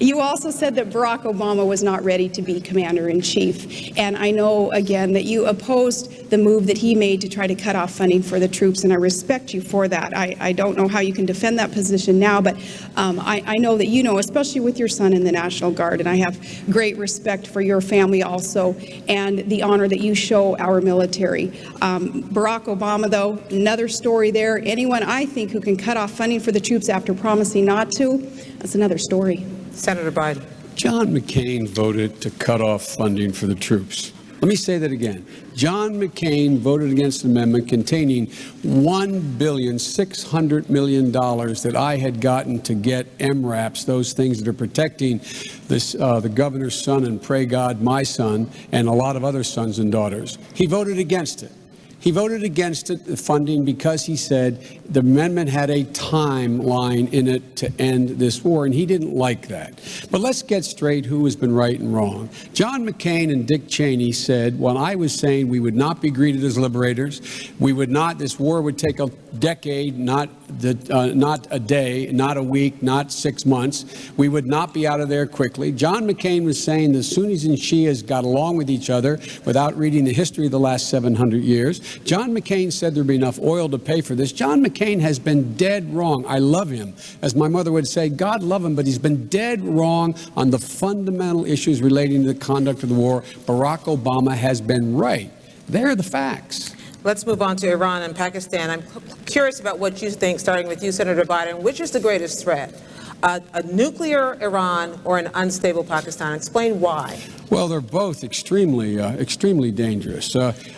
B: You also said that Barack Obama was not ready to be commander-in-chief. And I know, again, that you opposed the move that he made to try to cut off funding for the troops, and I respect you for that. I don't know how you can defend that position now, but I know that you know, especially with your son in the National Guard, and I have great respect for your family also, and the honor that you show our military. Barack Obama, though, another story there. Anyone, I think, who can cut off funding for the troops after promising not to, that's another story.
A: Senator Biden.
C: John McCain voted to cut off funding for the troops. Let me say that again. John McCain voted against an amendment containing $1.6 billion that I had gotten to get MRAPs, those things that are protecting this, the governor's son, and pray God, my son, and a lot of other sons and daughters. He voted against it. He voted against it, the funding, because he said the amendment had a timeline in it to end this war, and he didn't like that. But let's get straight who has been right and wrong. John McCain and Dick Cheney said, when I was saying we would not be greeted as liberators, we would not, this war would take a decade, not a day, not a week, not 6 months. We would not be out of there quickly. John McCain was saying the Sunnis and Shias got along with each other without reading the history of the last 700 years. John McCain said there'd be enough oil to pay for this. John McCain has been dead wrong. I love him. As my mother would say, God love him, but he's been dead wrong on the fundamental issues relating to the conduct of the war. Barack Obama has been right. They're the facts.
A: Let's move on to Iran and Pakistan. I'm curious about what you think, starting with you, Senator Biden. Which is the greatest threat? a nuclear Iran or an unstable Pakistan? Explain why.
C: Well, they're both extremely dangerous.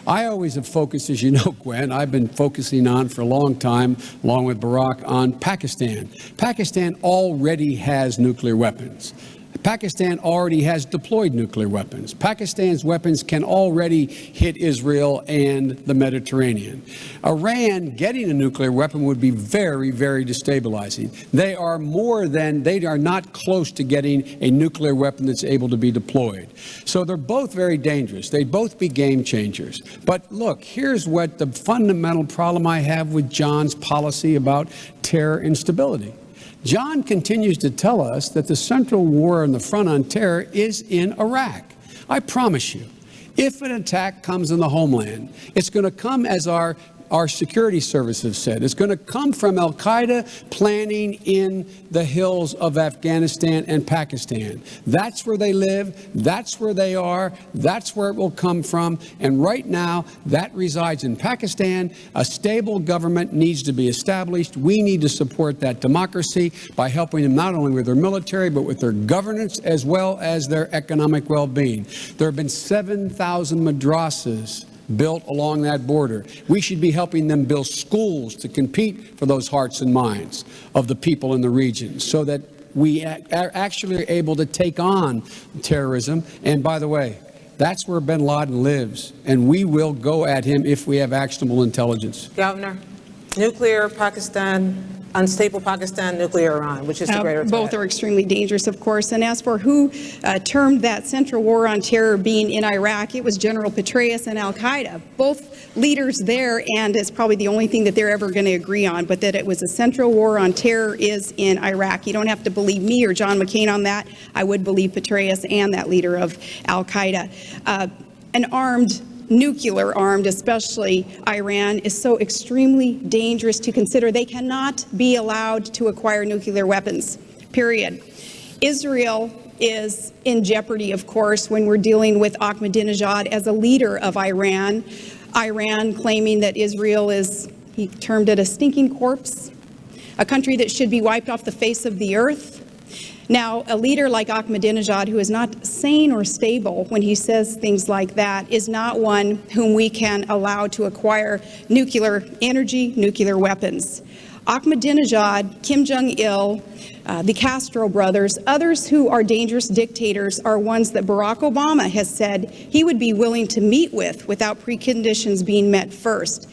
C: I always have focused, as you know, Gwen, I've been focusing on for a long time, along with Barack, on Pakistan. Pakistan already has nuclear weapons. Pakistan already has deployed nuclear weapons. Pakistan's weapons can already hit Israel and the Mediterranean. Iran getting a nuclear weapon would be very, very destabilizing. They are not close to getting a nuclear weapon that's able to be deployed. So they're both very dangerous. They'd both be game changers. But look, here's what the fundamental problem I have with John's policy about terror and stability. John continues to tell us that the central war on the front on terror is in Iraq. I promise you, if an attack comes in the homeland, it's going to come, as our security services said, it's going to come from al-Qaeda planning in the hills of Afghanistan and Pakistan. That's where they live. That's where they are. That's where it will come from. And right now, that resides in Pakistan. A stable government needs to be established. We need to support that democracy by helping them not only with their military, but with their governance as well as their economic well-being. There have been 7,000 madrasas built along that border. We should be helping them build schools to compete for those hearts and minds of the people in the region so that we are actually able to take on terrorism. And by the way, that's where bin Laden lives, and we will go at him if we have actionable intelligence.
A: Governor, nuclear Pakistan, unstable Pakistan, nuclear Iran, which is the greater threat?
B: Both are extremely dangerous, of course. And as for who termed that central war on terror being in Iraq, it was General Petraeus and al-Qaeda. Both leaders there, and it's probably the only thing that they're ever going to agree on, but that it was a central war on terror is in Iraq. You don't have to believe me or John McCain on that. I would believe Petraeus and that leader of al-Qaeda. Nuclear armed, especially Iran, is so extremely dangerous to consider. They cannot be allowed to acquire nuclear weapons, period. Israel is in jeopardy, of course, when we're dealing with Ahmadinejad as a leader of Iran. Iran claiming that Israel is, he termed it a stinking corpse, a country that should be wiped off the face of the earth. Now, a leader like Ahmadinejad, who is not sane or stable when he says things like that, is not one whom we can allow to acquire nuclear energy, nuclear weapons. Ahmadinejad, Kim Jong-il, the Castro brothers, others who are dangerous dictators are ones that Barack Obama has said he would be willing to meet with without preconditions being met first.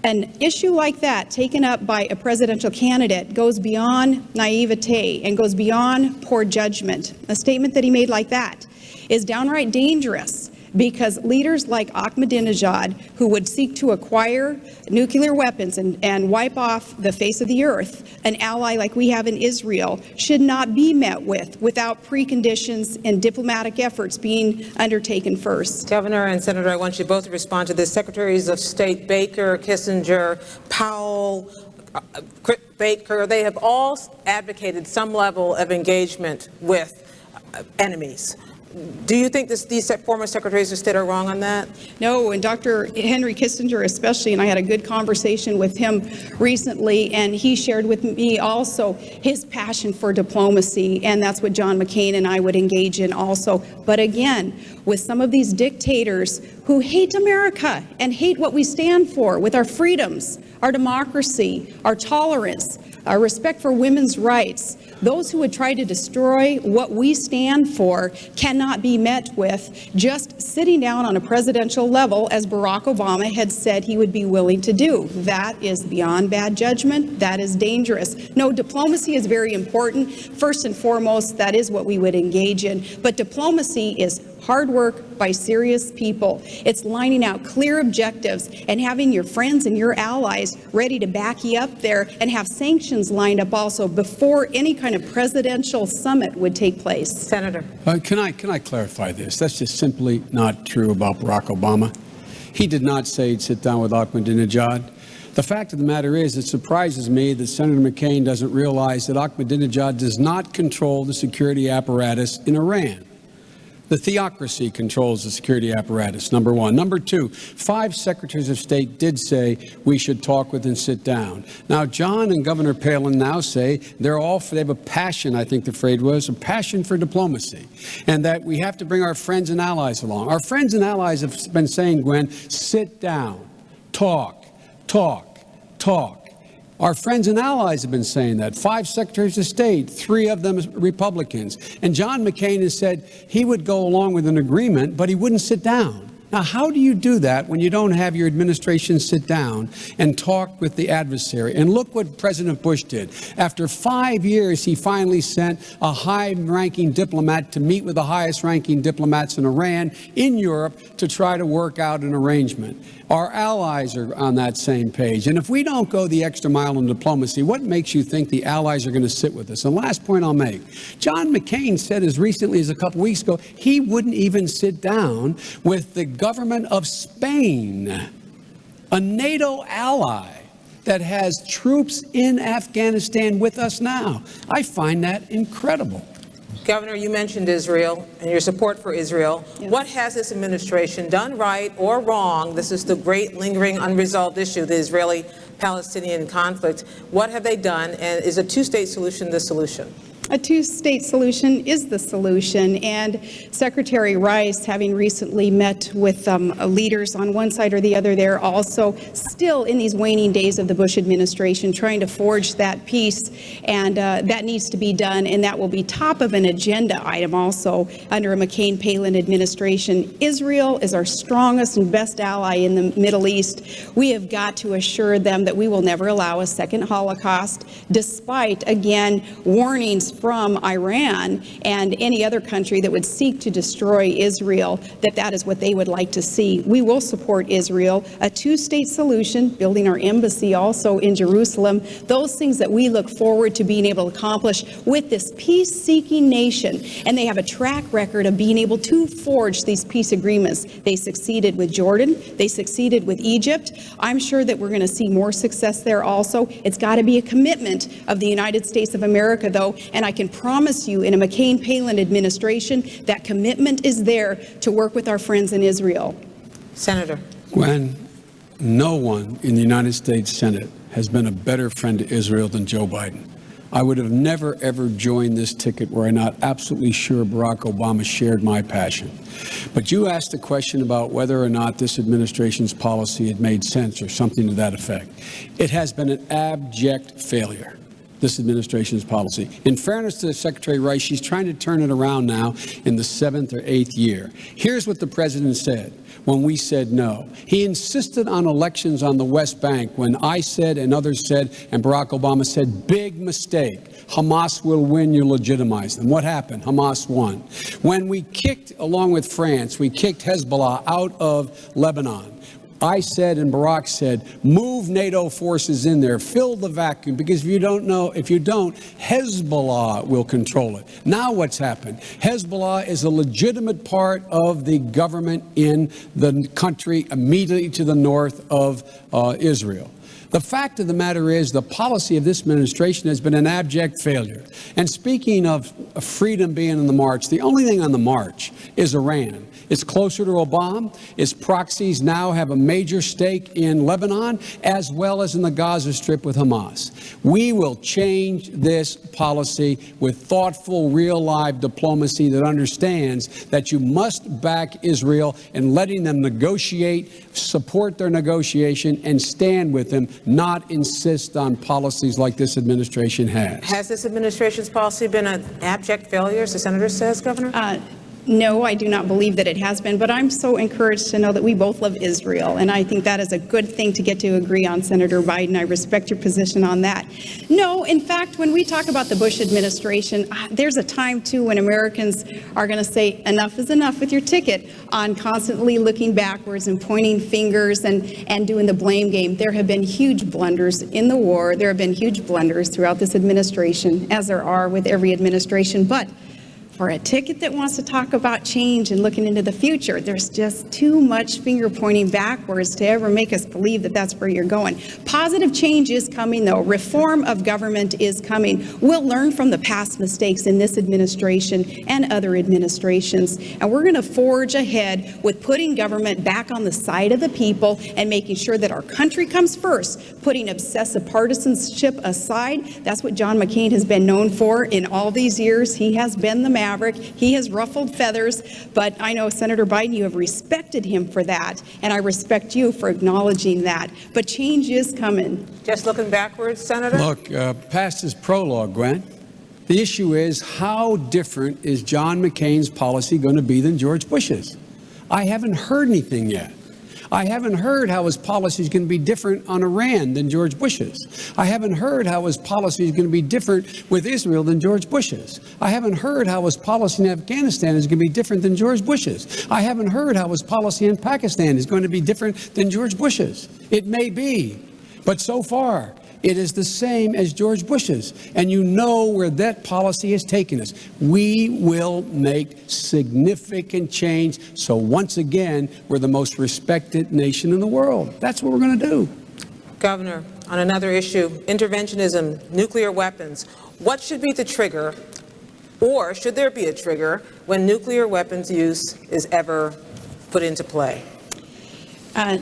B: An issue like that taken up by a presidential candidate goes beyond naivete and goes beyond poor judgment. A statement that he made like that is downright dangerous because leaders like Ahmadinejad, who would seek to acquire nuclear weapons and wipe off the face of the earth, an ally like we have in Israel, should not be met with without preconditions and diplomatic efforts being undertaken first.
A: Governor and Senator, I want you both to respond to this. Secretaries of State Baker, Kissinger, Powell, Baker, they have all advocated some level of engagement with enemies. Do you think these former secretaries of state are wrong on that?
B: No, and Dr. Henry Kissinger especially, and I had a good conversation with him recently, and he shared with me also his passion for diplomacy, and that's what John McCain and I would engage in also. But again, with some of these dictators who hate America and hate what we stand for with our freedoms, our democracy, our tolerance, our respect for women's rights, those who would try to destroy what we stand for cannot be met with just sitting down on a presidential level, as Barack Obama had said he would be willing to do. That is beyond bad judgment. That is dangerous. No, diplomacy is very important. First and foremost, that is what we would engage in. But diplomacy is hard work by serious people. It's lining out clear objectives and having your friends and your allies ready to back you up there and have sanctions lined up also before any kind of presidential summit would take place.
A: Senator.
C: Can I clarify this? That's just simply not true about Barack Obama. He did not say he'd sit down with Ahmadinejad. The fact of the matter is, it surprises me that Senator McCain doesn't realize that Ahmadinejad does not control the security apparatus in Iran. The theocracy controls the security apparatus, number one. Number two, 5 secretaries of state did say we should talk with and sit down. Now, John and Governor Palin now say they have a passion, I think the phrase was, a passion for diplomacy, and that we have to bring our friends and allies along. Our friends and allies have been saying, Gwen, sit down, talk, talk, talk. Our friends and allies have been saying that. 5 secretaries of state, 3 of them Republicans. And John McCain has said he would go along with an agreement, but he wouldn't sit down. Now, how do you do that when you don't have your administration sit down and talk with the adversary? And look what President Bush did. After 5 years, he finally sent a high-ranking diplomat to meet with the highest-ranking diplomats in Iran, in Europe, to try to work out an arrangement. Our allies are on that same page. And if we don't go the extra mile in diplomacy, what makes you think the allies are going to sit with us? And last point I'll make, John McCain said as recently as a couple weeks ago, he wouldn't even sit down with the government of Spain, a NATO ally that has troops in Afghanistan with us now. I find that incredible.
A: Governor, you mentioned Israel and your support for Israel.
B: Yes.
A: What has this administration done right or wrong? This is the great lingering unresolved issue, the Israeli-Palestinian conflict. What have they done, and is a two-state solution the solution?
B: A two-state solution is the solution, and Secretary Rice, having recently met with leaders on one side or the other there, also still in these waning days of the Bush administration, trying to forge that peace, and that needs to be done, and that will be top of an agenda item also under a McCain-Palin administration. Israel is our strongest and best ally in the Middle East. We have got to assure them that we will never allow a second Holocaust, despite, again, warnings from Iran and any other country that would seek to destroy Israel, that is what they would like to see. We will support Israel, a two-state solution, building our embassy also in Jerusalem, those things that we look forward to being able to accomplish with this peace-seeking nation. And they have a track record of being able to forge these peace agreements. They succeeded with Jordan. They succeeded with Egypt. I'm sure that we're going to see more success there also. It's got to be a commitment of the United States of America, though, and I can promise you in a McCain-Palin administration that commitment is there to work with our friends in Israel.
A: Senator.
C: Gwen, no one in the United States Senate has been a better friend to Israel than Joe Biden. I would have never, ever joined this ticket were I not absolutely sure Barack Obama shared my passion. But you asked the question about whether or not this administration's policy had made sense or something to that effect. It has been an abject failure, this administration's policy. In fairness to Secretary Rice, she's trying to turn it around now in the 7th or 8th year. Here's what the president said when we said no. He insisted on elections on the West Bank when I said and others said and Barack Obama said, big mistake. Hamas will win, you legitimize them. What happened? Hamas won. When we kicked, along with France, we kicked Hezbollah out of Lebanon, I said and Barack said, move NATO forces in there, fill the vacuum, because if you don't, Hezbollah will control it. Now what's happened? Hezbollah is a legitimate part of the government in the country immediately to the north of Israel. The fact of the matter is the policy of this administration has been an abject failure. And speaking of freedom being on the march, the only thing on the march is Iran. It's closer to Obama. Its proxies now have a major stake in Lebanon as well as in the Gaza Strip with Hamas. We will change this policy with thoughtful, real live diplomacy that understands that you must back Israel in letting them negotiate, support their negotiation, and stand with them, not insist on policies like this administration has.
A: Has this administration's policy been an abject failure, as the senator says, Governor?
B: No, I do not believe that it has been, but I'm so encouraged to know that we both love Israel, and I think that is a good thing to get to agree on, Senator Biden. I respect your position on that. No, in fact, when we talk about the Bush administration, there's a time, too, when Americans are going to say enough is enough with your ticket on constantly looking backwards and pointing fingers and doing the blame game. There have been huge blunders in the war. There have been huge blunders throughout this administration, as there are with every administration, but or a ticket that wants to talk about change and looking into the future. There's just too much finger pointing backwards to ever make us believe that that's where you're going. Positive change is coming, though. Reform of government is coming. We'll learn from the past mistakes in this administration and other administrations, and we're going to forge ahead with putting government back on the side of the people and making sure that our country comes first, putting obsessive partisanship aside. That's what John McCain has been known for in all these years. He has been the maverick. He has ruffled feathers, but I know, Senator Biden, you have respected him for that, and I respect you for acknowledging that. But change is coming.
A: Just looking backwards, Senator?
C: Look, past is prologue, Gwen. The issue is, how different is John McCain's policy going to be than George Bush's? I haven't heard anything yet. I haven't heard how his policy is going to be different on Iran than George Bush's. I haven't heard how his policy is going to be different with Israel than George Bush's. I haven't heard how his policy in Afghanistan is going to be different than George Bush's. I haven't heard how his policy in Pakistan is going to be different than George Bush's. It may be, but so far, it is the same as George Bush's, and you know where that policy has taken us. We will make significant change, so once again, we're the most respected nation in the world. That's what we're going to do.
A: Governor, on another issue, interventionism, nuclear weapons. What should be the trigger, or should there be a trigger, when nuclear weapons use is ever put into play?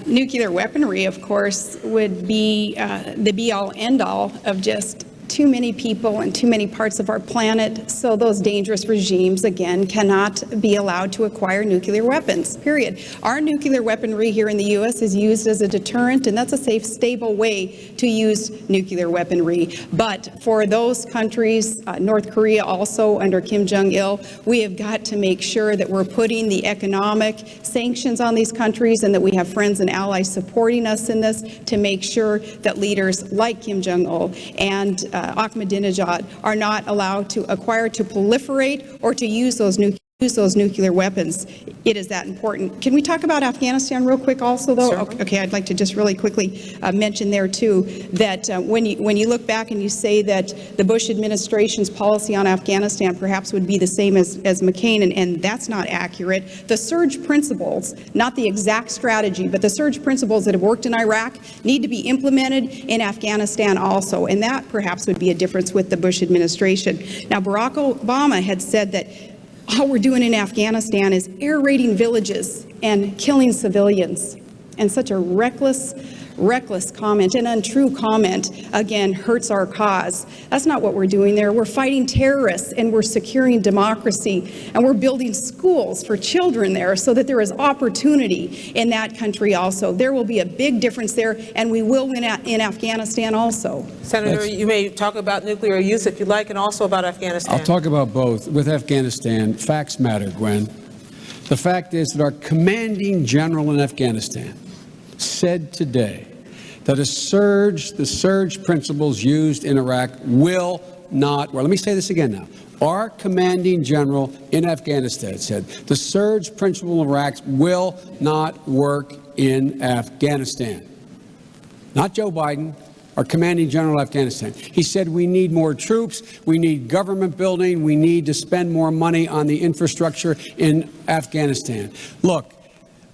B: Nuclear weaponry, of course, would be the be-all, end-all of just too many people and too many parts of our planet, so those dangerous regimes, again, cannot be allowed to acquire nuclear weapons, period. Our nuclear weaponry here in the U.S. is used as a deterrent, and that's a safe, stable way to use nuclear weaponry. But for those countries, North Korea also under Kim Jong-il, we have got to make sure that we're putting the economic sanctions on these countries and that we have friends and allies supporting us in this to make sure that leaders like Kim Jong-il and Ahmadinejad are not allowed to acquire, to proliferate, or to use those nuclear weapons. It is that important. Can we talk about Afghanistan real quick also, though?
A: Certainly.
B: Okay, I'd like to just really quickly mention there, too, that when you look back and you say that the Bush administration's policy on Afghanistan perhaps would be the same as McCain, and that's not accurate. The surge principles, not the exact strategy, but the surge principles that have worked in Iraq need to be implemented in Afghanistan also, and that perhaps would be a difference with the Bush administration. Now, Barack Obama had said that all we're doing in Afghanistan is air raiding villages and killing civilians. And such a reckless comment, an untrue comment, again, hurts our cause. That's not what we're doing there. We're fighting terrorists, and we're securing democracy, and we're building schools for children there so that there is opportunity in that country also. There will be a big difference there, and we will win in Afghanistan also.
A: Senator, you may talk about nuclear use if you like, and also about Afghanistan.
C: I'll talk about both. With Afghanistan, facts matter, Gwen. The fact is that our commanding general in Afghanistan said today that the surge principles used in Iraq will not, well, let me say this again now. Our commanding general in Afghanistan said the surge principle in Iraq will not work in Afghanistan. Not Joe Biden, our commanding general of Afghanistan. He said we need more troops, we need government building, we need to spend more money on the infrastructure in Afghanistan. Look,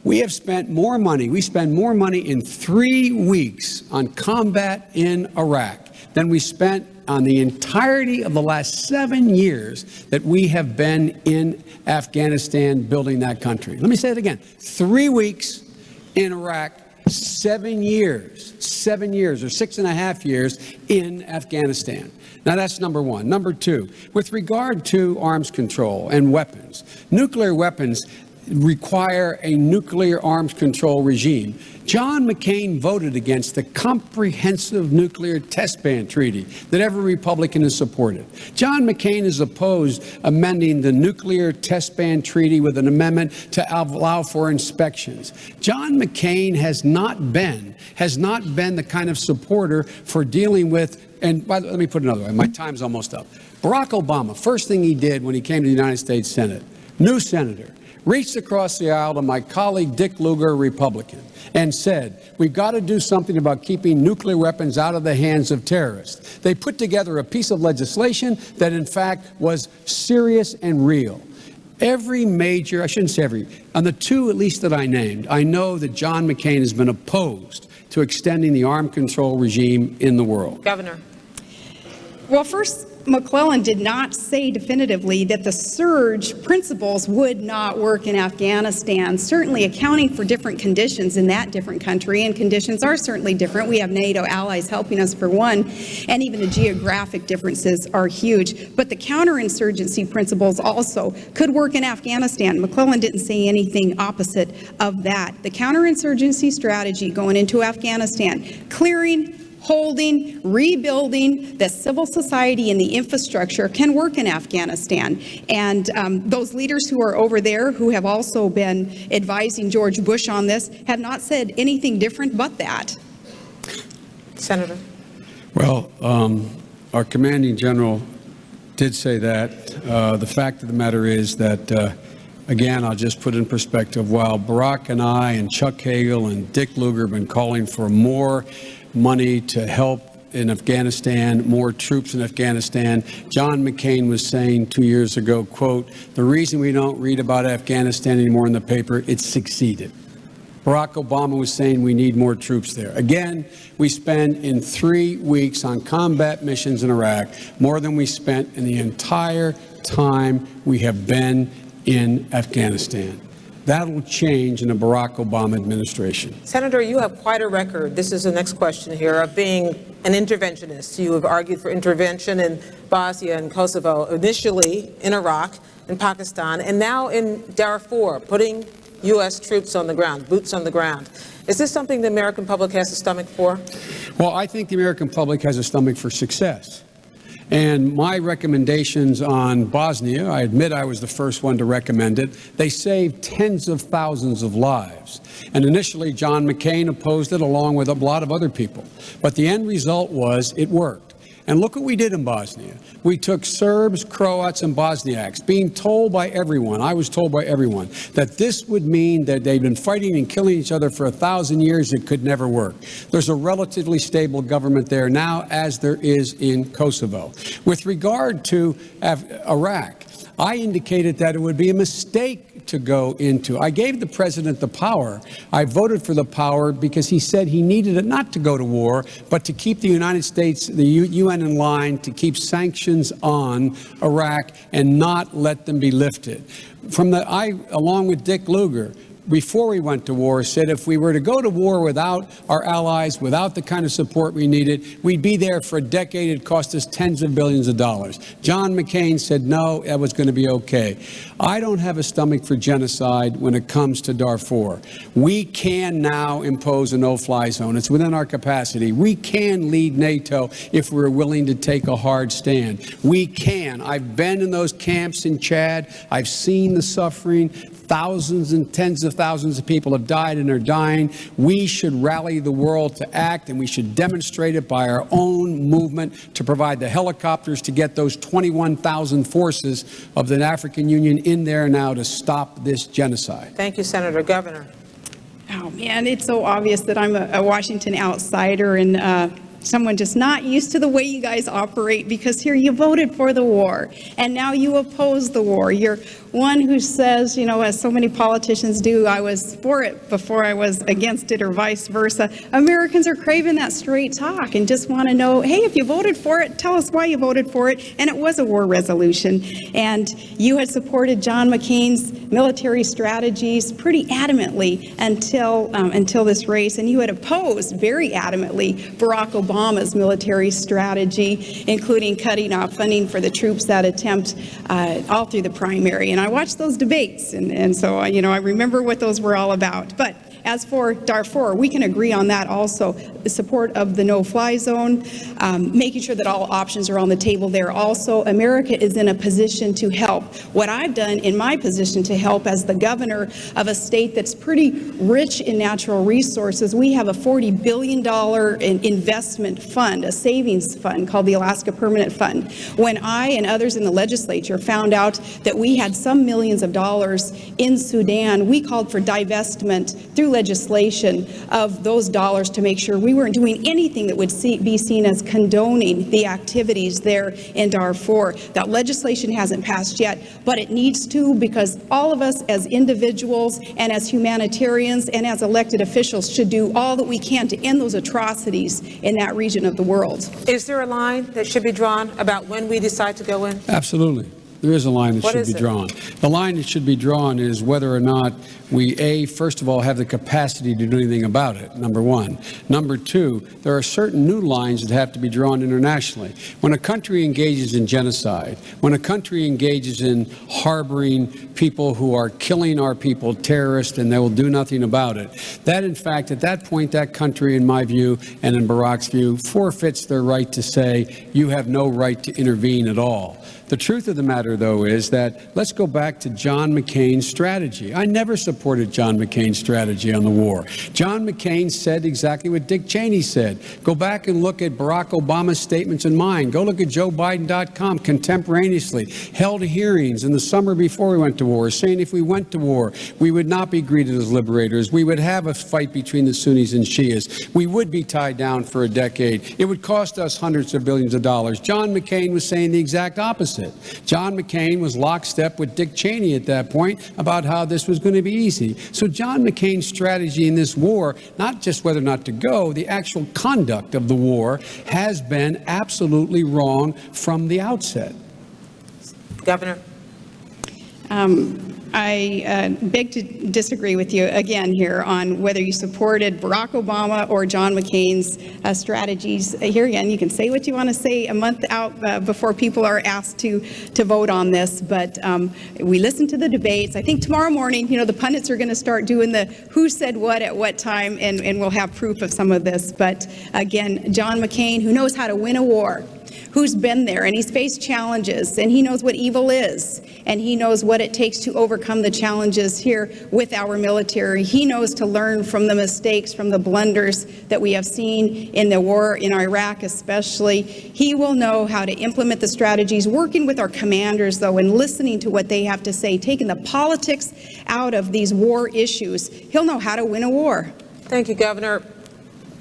C: we have spent more money, we spend more money in 3 weeks on combat in Iraq than we spent on the entirety of the last 7 years that we have been in Afghanistan building that country. Let me say it again. 3 weeks in Iraq, 7 years or 6.5 years in Afghanistan. Now, that's number one. Number two, with regard to arms control and weapons, nuclear weapons require a nuclear arms control regime. John McCain voted against the comprehensive nuclear test ban treaty that every Republican has supported. John McCain has opposed amending the nuclear test ban treaty with an amendment to allow for inspections. John McCain has not been the kind of supporter for dealing with, and let me put it another way, my time's almost up. Barack Obama, first thing he did when he came to the United States Senate, new senator, reached across the aisle to my colleague Dick Lugar, a Republican, and said, we've got to do something about keeping nuclear weapons out of the hands of terrorists. They put together a piece of legislation that, in fact, was serious and real. Every major, I shouldn't say every, on the two at least that I named, I know that John McCain has been opposed to extending the arms control regime in the world.
A: Governor.
B: Well, first, McClellan did not say definitively that the surge principles would not work in Afghanistan, certainly accounting for different conditions in that different country, and conditions are certainly different. We have NATO allies helping us for one, and even the geographic differences are huge. But the counterinsurgency principles also could work in Afghanistan. McClellan didn't say anything opposite of that. The counterinsurgency strategy going into Afghanistan, clearing, holding, rebuilding the civil society and the infrastructure can work in Afghanistan. And those leaders who are over there, who have also been advising George Bush on this, have not said anything different but that.
A: Senator.
C: Well, our commanding general did say that. The fact of the matter is that, again, I'll just put in perspective, while Barack and I and Chuck Hagel and Dick Lugar have been calling for more money to help in Afghanistan, more troops in Afghanistan, John McCain was saying 2 years ago, quote, the reason we don't read about Afghanistan anymore in the paper, it's succeeded. Barack Obama was saying we need more troops there. Again, we spend in 3 weeks on combat missions in Iraq more than we spent in the entire time we have been in Afghanistan. That'll change in the Barack Obama administration.
A: Senator, you have quite a record. This is the next question here, of being an interventionist. You have argued for intervention in Bosnia and Kosovo, initially in Iraq and Pakistan, and now in Darfur, putting U.S. troops on the ground, boots on the ground. Is this something the American public has a stomach for?
C: Well, I think the American public has a stomach for success. And my recommendations on Bosnia, I admit I was the first one to recommend it, they saved tens of thousands of lives. And initially, John McCain opposed it along with a lot of other people. But the end result was it worked. And look what we did in Bosnia. We took Serbs, Croats, and Bosniaks, being told by everyone, I was told by everyone, that this would mean that they'd been fighting and killing each other for 1,000 years. It could never work. There's a relatively stable government there now, as there is in Kosovo. With regard to Iraq, I indicated that it would be a mistake to go into. I gave the president the power. I voted for the power because he said he needed it not to go to war, but to keep the United States, the UN in line, to keep sanctions on Iraq and not let them be lifted. Along with Dick Lugar, before we went to war, said if we were to go to war without our allies, without the kind of support we needed, we'd be there for a decade. It'd cost us tens of billions of dollars. John McCain said no, that was going to be okay. I don't have a stomach for genocide when it comes to Darfur. We can now impose a no-fly zone. It's within our capacity. We can lead NATO if we're willing to take a hard stand. We can. I've been in those camps in Chad. I've seen the suffering. Thousands and tens of thousands of people have died and are dying. We should rally the world to act, and we should demonstrate it by our own movement to provide the helicopters to get those 21,000 forces of the African Union in there now to stop this genocide.
A: Thank you, Senator. Governor.
B: Oh, man, it's so obvious that I'm a Washington outsider and someone just not used to the way you guys operate, because here you voted for the war and now you oppose the war. You're one who says, you know, as so many politicians do, I was for it before I was against it, or vice versa. Americans are craving that straight talk and just want to know, hey, if you voted for it, tell us why you voted for it. And it was a war resolution. And you had supported John McCain's military strategies pretty adamantly until this race. And you had opposed very adamantly Barack Obama's military strategy, including cutting off funding for the troops that attempt all through the primary. And I watched those debates, and so, you know, I remember what those were all about. But as for Darfur, we can agree on that also. support of the no-fly zone, making sure that all options are on the table there. Also, America is in a position to help. What I've done in my position to help as the governor of a state that's pretty rich in natural resources, we have a $40 billion investment fund, a savings fund called the Alaska Permanent Fund. When I and others in the legislature found out that we had some millions of dollars in Sudan, we called for divestment through legislation of those dollars to make sure we weren't doing anything that would be seen as condoning the activities there in Darfur. That legislation hasn't passed yet, but it needs to, because all of us as individuals and as humanitarians and as elected officials should do all that we can to end those atrocities in that region of the world.
A: Is there a line that should be drawn about when we decide to go in?
C: Absolutely. There is a line that should be drawn. The line that should be drawn is whether or not we, first of all, have the capacity to do anything about it, number one. Number two, there are certain new lines that have to be drawn internationally. When a country engages in genocide, when a country engages in harboring people who are killing our people, terrorists, and they will do nothing about it, that, in fact, at that point, that country, in my view, and in Barack's view, forfeits their right to say, you have no right to intervene at all. The truth of the matter, though, is that let's go back to John McCain's strategy. I never supported John McCain's strategy on the war. John McCain said exactly what Dick Cheney said. Go back and look at Barack Obama's statements and mine. Go look at JoeBiden.com contemporaneously. Held hearings in the summer before we went to war, saying if we went to war, we would not be greeted as liberators. We would have a fight between the Sunnis and Shias. We would be tied down for a decade. It would cost us hundreds of billions of dollars. John McCain was saying the exact opposite. John McCain was lockstep with Dick Cheney at that point about how this was going to be easy. So John McCain's strategy in this war, not just whether or not to go, the actual conduct of the war has been absolutely wrong from the outset.
A: Governor?
B: I beg to disagree with you again here on whether you supported Barack Obama or John McCain's strategies. Here again, you can say what you want to say a month out before people are asked to vote on this, but we listened to the debates. I think tomorrow morning, the pundits are going to start doing the who said what at what time, and we'll have proof of some of this. But again, John McCain, who knows how to win a war, who's been there, and he's faced challenges, and he knows what evil is, and he knows what it takes to overcome the challenges here with our military. He knows to learn from the mistakes, from the blunders that we have seen in the war in Iraq especially. He will know how to implement the strategies, working with our commanders, though, and listening to what they have to say, taking the politics out of these war issues. He'll know how to win a war.
A: Thank you, Governor.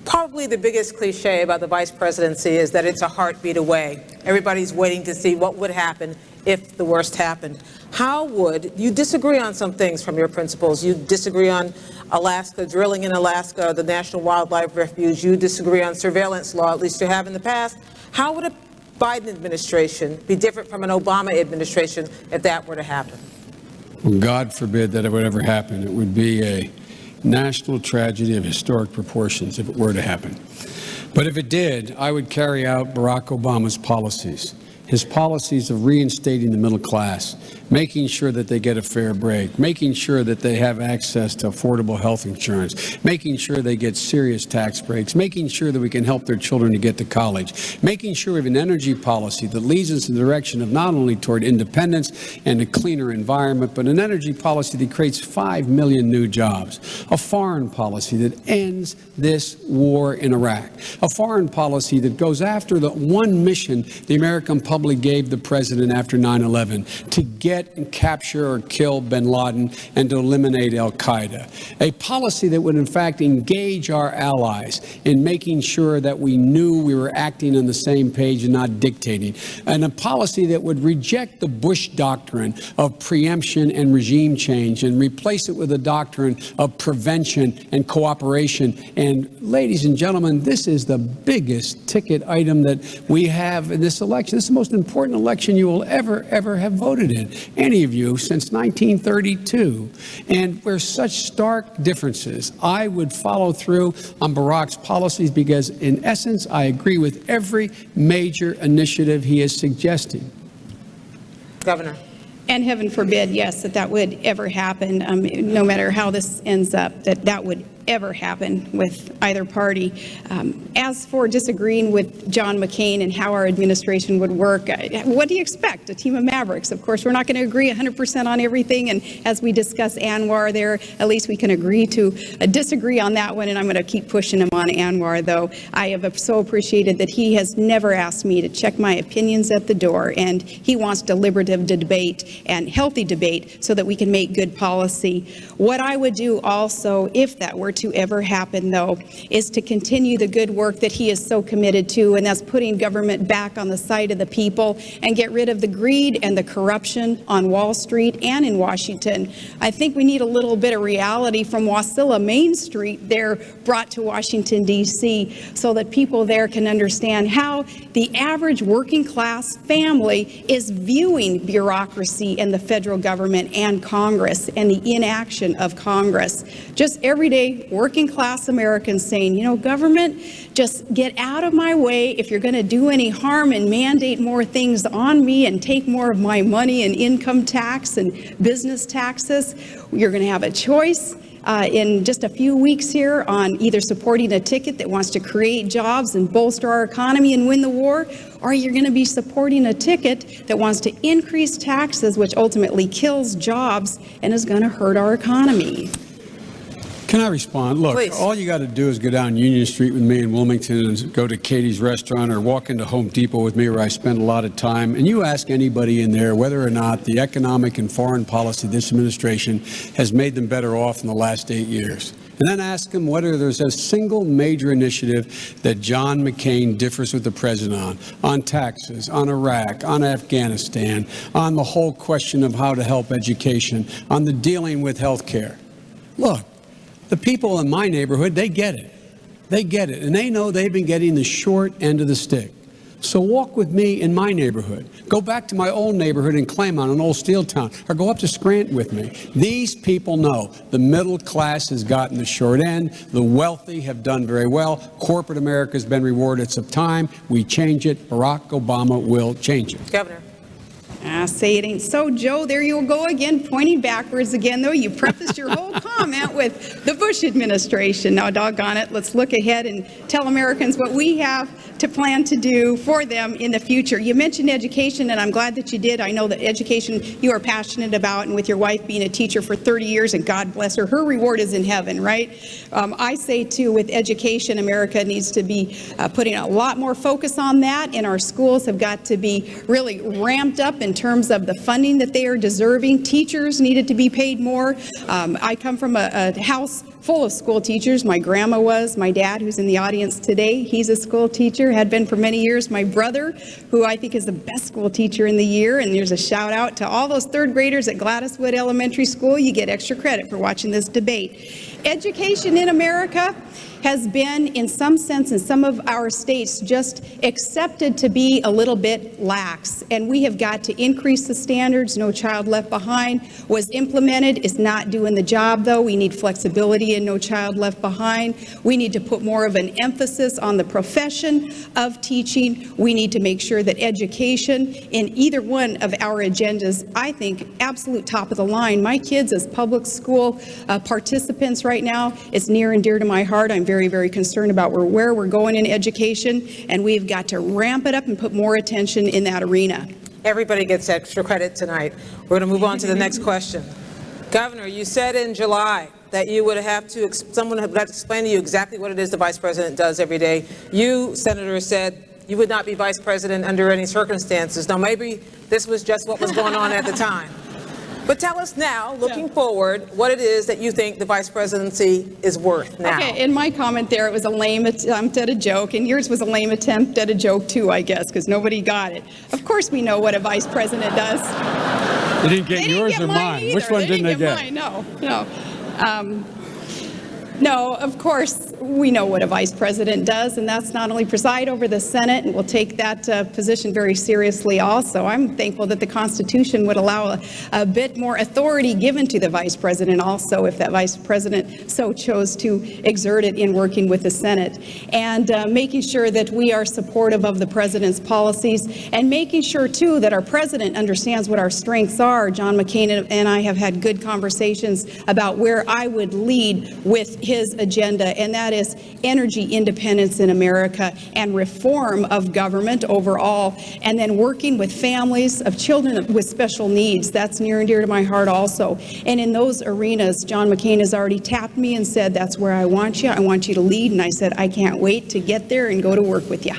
A: Probably the biggest cliche about the vice presidency is that it's a heartbeat away. Everybody's waiting to see what would happen if the worst happened. How would you disagree on some things from your principles? You disagree on Alaska, drilling in Alaska, the National Wildlife Refuge. You disagree on surveillance law, at least you have in the past. How would a Biden administration be different from an Obama administration if that were to happen?
C: Well, God forbid that it would ever happen. It would be a national tragedy of historic proportions if it were to happen. But if it did, I would carry out Barack Obama's policies. His policies of reinstating the middle class, making sure that they get a fair break, making sure that they have access to affordable health insurance, making sure they get serious tax breaks, making sure that we can help their children to get to college, making sure we have an energy policy that leads us in the direction of not only toward independence and a cleaner environment, but an energy policy that creates 5 million new jobs, a foreign policy that ends this war in Iraq, a foreign policy that goes after the one mission the American public gave the president after 9/11, to get and capture or kill bin Laden and to eliminate al-Qaeda. A policy that would in fact engage our allies in making sure that we knew we were acting on the same page and not dictating. And a policy that would reject the Bush doctrine of preemption and regime change and replace it with a doctrine of prevention and cooperation. And ladies and gentlemen, this is the biggest ticket item that we have in this election. This is the most important election you will ever have voted in, any of you, since 1932. And where such stark differences, I would follow through on Barack's policies because, in essence, I agree with every major initiative he is suggesting.
A: Governor.
B: And heaven forbid, yes, that would ever happen, no matter how this ends up, that would ever happen with either party. As for disagreeing with John McCain and how our administration would work, what do you expect? A team of mavericks. Of course, we're not going to agree 100% on everything, and as we discuss Anwar there, at least we can agree to disagree on that one, and I'm going to keep pushing him on Anwar, though. I have so appreciated that he has never asked me to check my opinions at the door, and he wants deliberative debate and healthy debate so that we can make good policy. What I would do also, if that were to ever happen, though, is to continue the good work that he is so committed to, and that's putting government back on the side of the people and get rid of the greed and the corruption on Wall Street and in Washington. I think we need a little bit of reality from Wasilla Main Street there brought to Washington, D.C., so that people there can understand how the average working class family is viewing bureaucracy and the federal government and Congress and the inaction of Congress. Just everyday working class Americans saying, you know, government, just get out of my way. If you're going to do any harm and mandate more things on me and take more of my money and income tax and business taxes, you're going to have a choice in just a few weeks here on either supporting a ticket that wants to create jobs and bolster our economy and win the war, or you're going to be supporting a ticket that wants to increase taxes, which ultimately kills jobs and is going to hurt our economy.
C: Can I respond? Look,
A: Please.
C: All you got to do is go down Union Street with me in Wilmington and go to Katie's restaurant or walk into Home Depot with me where I spend a lot of time, and you ask anybody in there whether or not the economic and foreign policy of this administration has made them better off in the last 8 years. And then ask them whether there's a single major initiative that John McCain differs with the president on taxes, on Iraq, on Afghanistan, on the whole question of how to help education, on the dealing with health care. Look, the people in my neighborhood, they get it. They get it. And they know they've been getting the short end of the stick. So walk with me in my neighborhood. Go back to my old neighborhood in Claymont, in Old Steel Town, or go up to Scranton with me. These people know the middle class has gotten the short end. The wealthy have done very well. Corporate America has been rewarded. It's time we change it. Barack Obama will change it.
A: Governor.
B: Say it ain't so, Joe. There you go again, pointing backwards again, though. You prefaced your whole comment with the Bush administration. Now, doggone it, let's look ahead and tell Americans what we have to plan to do for them in the future. You mentioned education, and I'm glad that you did. I know that education you are passionate about, and with your wife being a teacher for 30 years, and God bless her, her reward is in heaven, right? I say, too, with education, America needs to be putting a lot more focus on that, and our schools have got to be really ramped up in terms of the funding that they are deserving. Teachers needed to be paid more. I come from a house full of school teachers. My grandma was. My dad, who's in the audience today, he's a school teacher, had been for many years. My brother, who I think is the best school teacher in the year, and there's a shout out to all those third graders at Gladyswood Elementary School. You get extra credit for watching this debate. Education in America has been, in some sense, in some of our states, just accepted to be a little bit lax. And we have got to increase the standards. No Child Left Behind was implemented, is not doing the job, though. We need flexibility in No Child Left Behind. We need to put more of an emphasis on the profession of teaching. We need to make sure that education in either one of our agendas, I think, absolute top of the line. My kids as public school participants right now, it's near and dear to my heart. I'm very, very concerned about where we're going in education, and we've got to ramp it up and put more attention in that arena.
A: Everybody gets extra credit tonight. We're going to move on to the next question. Governor, you said in July that you would have to, someone would have to explain to you exactly what it is the vice president does every day. You, Senator, said you would not be vice president under any circumstances. Now, maybe this was just what was going on at the time. But tell us now, looking forward, what it is that you think the vice presidency is worth now.
B: Okay, in my comment there, it was a lame attempt at a joke, and yours was a lame attempt at a joke too, I guess, because nobody got it. Of course we know what a vice president does.
C: They didn't get yours or mine. Which one didn't they get?
B: Mine. No. No, of course, we know what a vice president does, and that's not only preside over the Senate, and we'll take that position very seriously also. I'm thankful that the Constitution would allow a bit more authority given to the vice president also, if that vice president so chose to exert it in working with the Senate. And making sure that we are supportive of the president's policies, and making sure, too, that our president understands what our strengths are. John McCain and I have had good conversations about where I would lead with his agenda, and that is energy independence in America and reform of government overall, and then working with families of children with special needs. That's near and dear to my heart also. And in those arenas, John McCain has already tapped me and said, that's where I want you. I want you to lead. And I said, I can't wait to get there and go to work with you.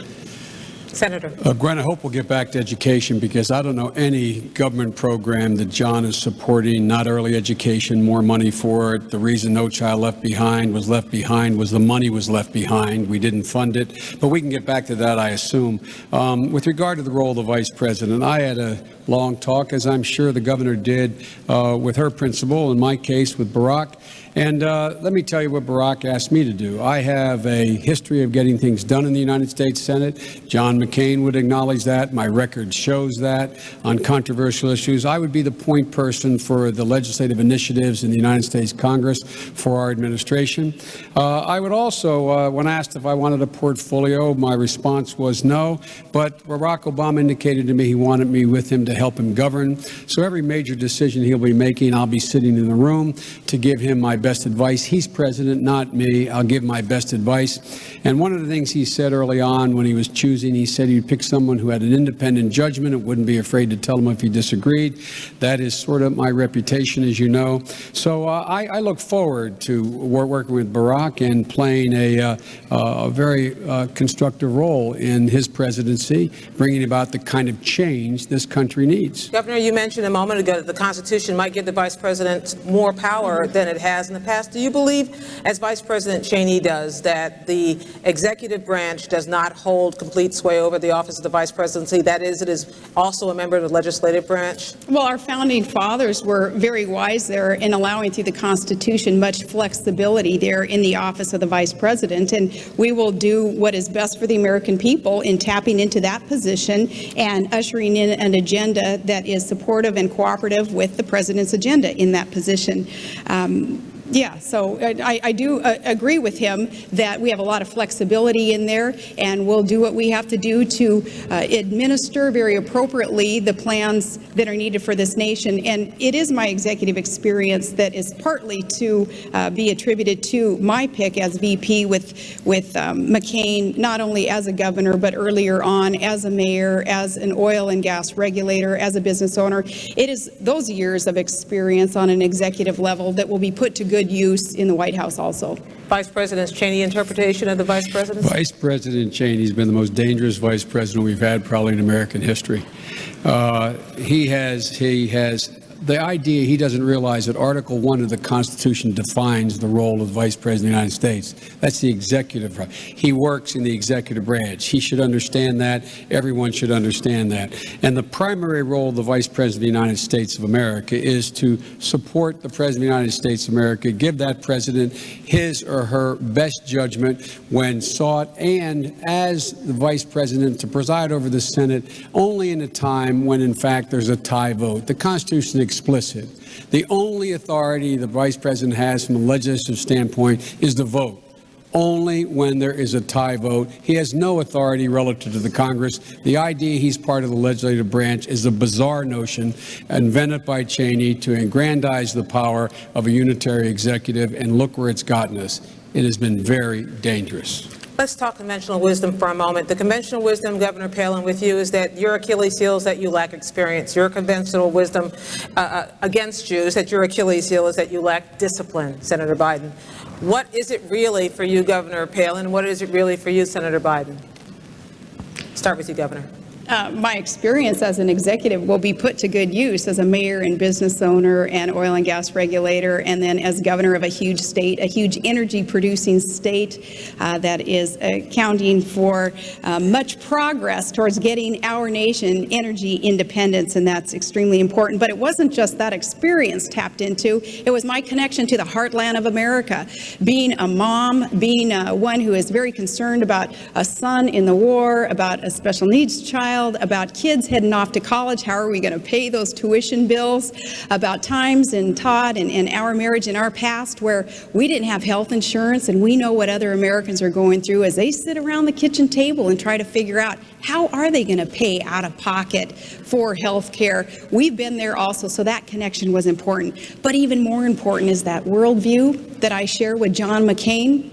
A: Senator.
C: Gwen, I hope we'll get back to education, because I don't know any government program that John is supporting, not early education, more money for it. The reason No Child Left Behind was the money was left behind. We didn't fund it, but we can get back to that, I assume. With regard to the role of the vice president, I had a long talk, as I'm sure the governor did, with her principal, in my case with Barack. And let me tell you what Barack asked me to do. I have a history of getting things done in the United States Senate. John McCain would acknowledge that. My record shows that. On controversial issues, I would be the point person for the legislative initiatives in the United States Congress for our administration. I would also, when asked if I wanted a portfolio, my response was no. But Barack Obama indicated to me he wanted me with him to help him govern. So every major decision he'll be making, I'll be sitting in the room to give him my best advice. He's president, not me. I'll give my best advice. And one of the things he said early on when he was choosing, he said he'd pick someone who had an independent judgment and wouldn't be afraid to tell him if he disagreed. That is sort of my reputation, as you know. So I look forward to working with Barack and playing a very constructive role in his presidency, bringing about the kind of change this country needs.
A: Governor, you mentioned a moment ago that the Constitution might give the vice president more power than it has in the past. Do you believe, as Vice President Cheney does, that the executive branch does not hold complete sway over the office of the vice presidency? That is, it is also a member of the legislative branch?
B: Well, our founding fathers were very wise there in allowing through the Constitution much flexibility there in the office of the vice president, and we will do what is best for the American people in tapping into that position and ushering in an agenda that is supportive and cooperative with the president's agenda in that position. Yeah, so I do agree with him that we have a lot of flexibility in there, and we'll do what we have to do to administer very appropriately the plans that are needed for this nation. And it is my executive experience that is partly to be attributed to my pick as VP with McCain, not only as a governor, but earlier on as a mayor, as an oil and gas regulator, as a business owner. It is those years of experience on an executive level that will be put to good use in the White House also.
A: Vice President Cheney interpretation of the vice presidency?
C: Vice President Cheney's been the most dangerous vice president we've had probably in American history. He has the idea he doesn't realize that Article 1 of the Constitution defines the role of the Vice President of the United States. That's the executive. He works in the executive branch. He should understand that. Everyone should understand that. And the primary role of the Vice President of the United States of America is to support the President of the United States of America, give that president his or her best judgment when sought, and as the Vice President to preside over the Senate only in a time when, in fact, there's a tie vote. The Constitution is explicit. The only authority the Vice President has from a legislative standpoint is the vote. Only when there is a tie vote. He has no authority relative to the Congress. The idea he's part of the legislative branch is a bizarre notion invented by Cheney to aggrandize the power of a unitary executive, and look where it's gotten us. It has been very dangerous.
A: Let's talk conventional wisdom for a moment. The conventional wisdom, Governor Palin, with you is that your Achilles heel is that you lack experience. Your conventional wisdom against you is that your Achilles heel is that you lack discipline, Senator Biden. What is it really for you, Governor Palin? What is it really for you, Senator Biden? Start with you, Governor.
B: My experience as an executive will be put to good use as a mayor and business owner and oil and gas regulator, and then as governor of a huge state, a huge energy producing state that is accounting for much progress towards getting our nation energy independence, and that's extremely important. But it wasn't just that experience tapped into, it was my connection to the heartland of America. Being a mom, being one who is very concerned about a son in the war, about a special needs child, about kids heading off to college, how are we going to pay those tuition bills, about times in Todd and our marriage in our past where we didn't have health insurance, and we know what other Americans are going through as they sit around the kitchen table and try to figure out how are they going to pay out of pocket for health care. We've been there also, so that connection was important. But even more important is that worldview that I share with John McCain.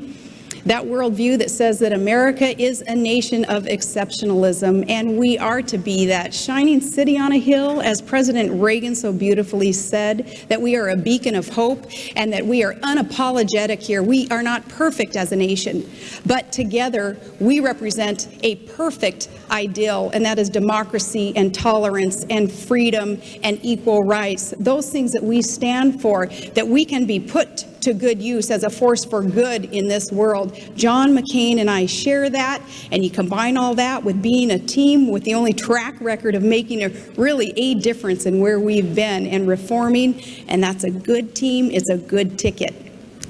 B: That worldview that says that America is a nation of exceptionalism, and we are to be that shining city on a hill, as President Reagan so beautifully said, that we are a beacon of hope and that we are unapologetic here. We are not perfect as a nation, but together we represent a perfect ideal, and that is democracy and tolerance and freedom and equal rights. Those things that we stand for, that we can be put to good use as a force for good in this world. John McCain and I share that, and you combine all that with being a team with the only track record of making really a difference in where we've been and reforming, and that's a good team. It's a good ticket.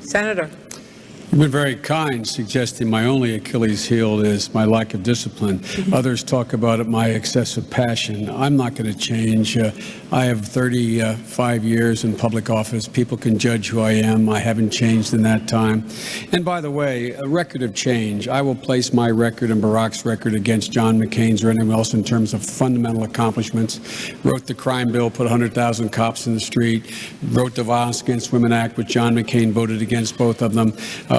A: Senator.
C: You've been very kind, suggesting my only Achilles heel is my lack of discipline. Others talk about it, my excessive passion. I'm not going to change. I have 35 years in public office. People can judge who I am. I haven't changed in that time. And by the way, a record of change. I will place my record and Barack's record against John McCain's or anyone else in terms of fundamental accomplishments. Wrote the crime bill, put 100,000 cops in the street. Wrote the Violence Against Women Act, which John McCain voted against both of them.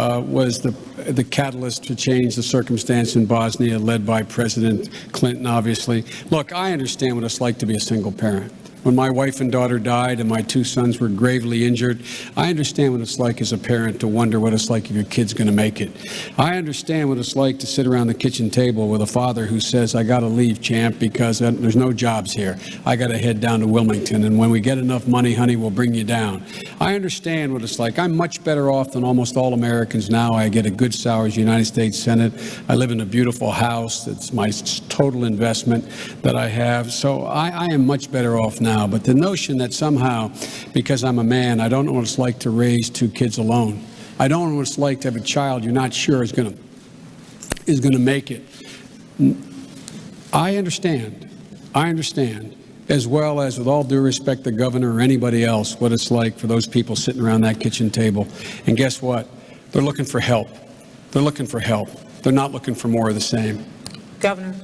C: Was the catalyst to change the circumstance in Bosnia, led by President Clinton, obviously. Look, I understand what it's like to be a single parent. When my wife and daughter died and my two sons were gravely injured, I understand what it's like as a parent to wonder what it's like if your kid's going to make it. I understand what it's like to sit around the kitchen table with a father who says, I got to leave, champ, because there's no jobs here. I got to head down to Wilmington, and when we get enough money, honey, we'll bring you down. I understand what it's like. I'm much better off than almost all Americans now. I get a good salary as United States Senate. I live in a beautiful house. It's my total investment that I have. So I am much better off now. But the notion that somehow, because I'm a man, I don't know what it's like to raise two kids alone. I don't know what it's like to have a child you're not sure is going to make it. I understand, as well as, with all due respect, the governor or anybody else, what it's like for those people sitting around that kitchen table. And guess what? They're looking for help. They're looking for help. They're not looking for more of the same.
A: Governor.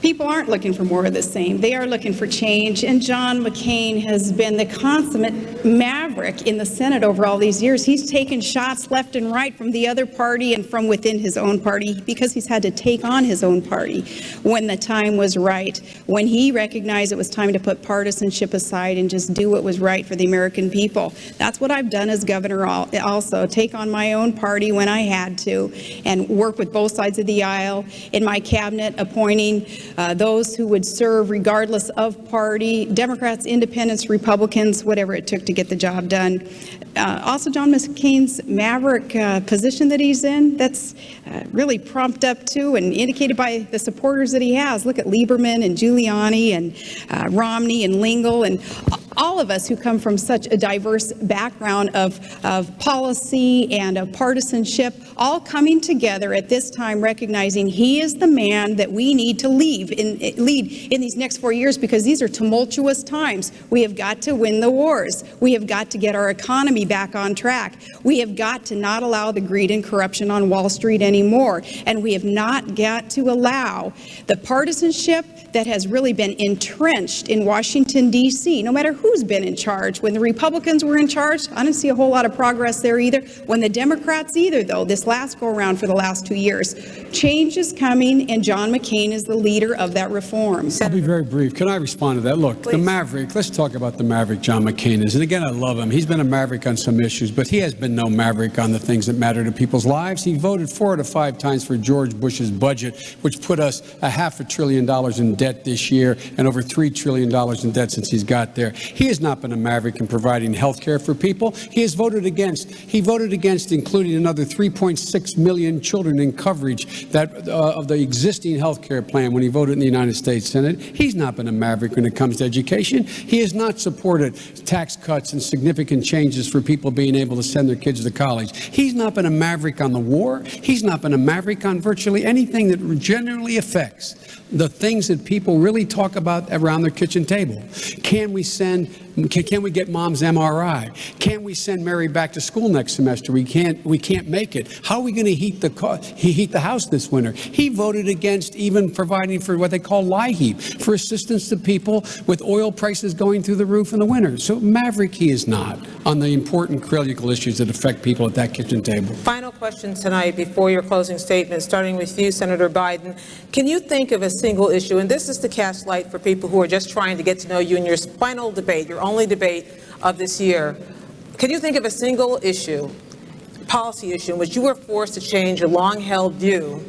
B: People aren't looking for more of the same. They are looking for change, and John McCain has been the consummate maverick in the Senate over all these years. He's taken shots left and right from the other party and from within his own party because he's had to take on his own party when the time was right, when he recognized it was time to put partisanship aside and just do what was right for the American people. That's what I've done as governor also, take on my own party when I had to and work with both sides of the aisle in my cabinet, appointing those who would serve regardless of party, Democrats, Independents, Republicans, whatever it took to get the job done. Also, John McCain's maverick position that he's in, that's really prompted up to and indicated by the supporters that he has. Look at Lieberman and Giuliani and Romney and Lingle and all of us who come from such a diverse background of policy and of partisanship, all coming together at this time, recognizing he is the man that we need to lead in these next 4 years, because these are tumultuous times. We have got to win the wars. We have got to get our economy back on track. We have got to not allow the greed and corruption on Wall Street anymore. And we have not got to allow the partisanship that has really been entrenched in Washington, D.C., no matter who's been in charge. When the Republicans were in charge, I didn't see a whole lot of progress there either. When the Democrats either, though, this last go-around for the last 2 years. Change is coming, and John McCain is the leader of that reform.
C: I'll be very brief. Can I respond to that? Look,
A: Please.
C: the maverick, let's talk about the maverick John McCain is. And again, I love him. He's been a maverick on some issues, but he has been no maverick on the things that matter to people's lives. He voted 4 out of 5 times for George Bush's budget, which put us $500 billion in debt this year and over $3 trillion in debt since he's got there. He has not been a maverick in providing health care for people. He voted against including another 3.6 million children in coverage of the existing health care plan when he voted in the United States Senate. He's not been a maverick when it comes to education. He has not supported tax cuts and significant changes for people being able to send their kids to college. He's not been a maverick on the war. He's not been a maverick on virtually anything that generally affects the things that people really talk about around their kitchen table. Can we get mom's MRI? Can we send Mary back to school next semester? We can't make it. How are we going to heat the house this winter? He voted against even providing for what they call LIHEAP, for assistance to people with oil prices going through the roof in the winter. So maverick he is not on the important critical issues that affect people at that kitchen table.
A: Final question tonight before your closing statement, starting with you, Senator Biden. Can you think of a single issue, and this is to cast light for people who are just trying to get to know you in your final debate, your only debate of this year. Can you think of a single issue, policy issue, in which you were forced to change a long-held view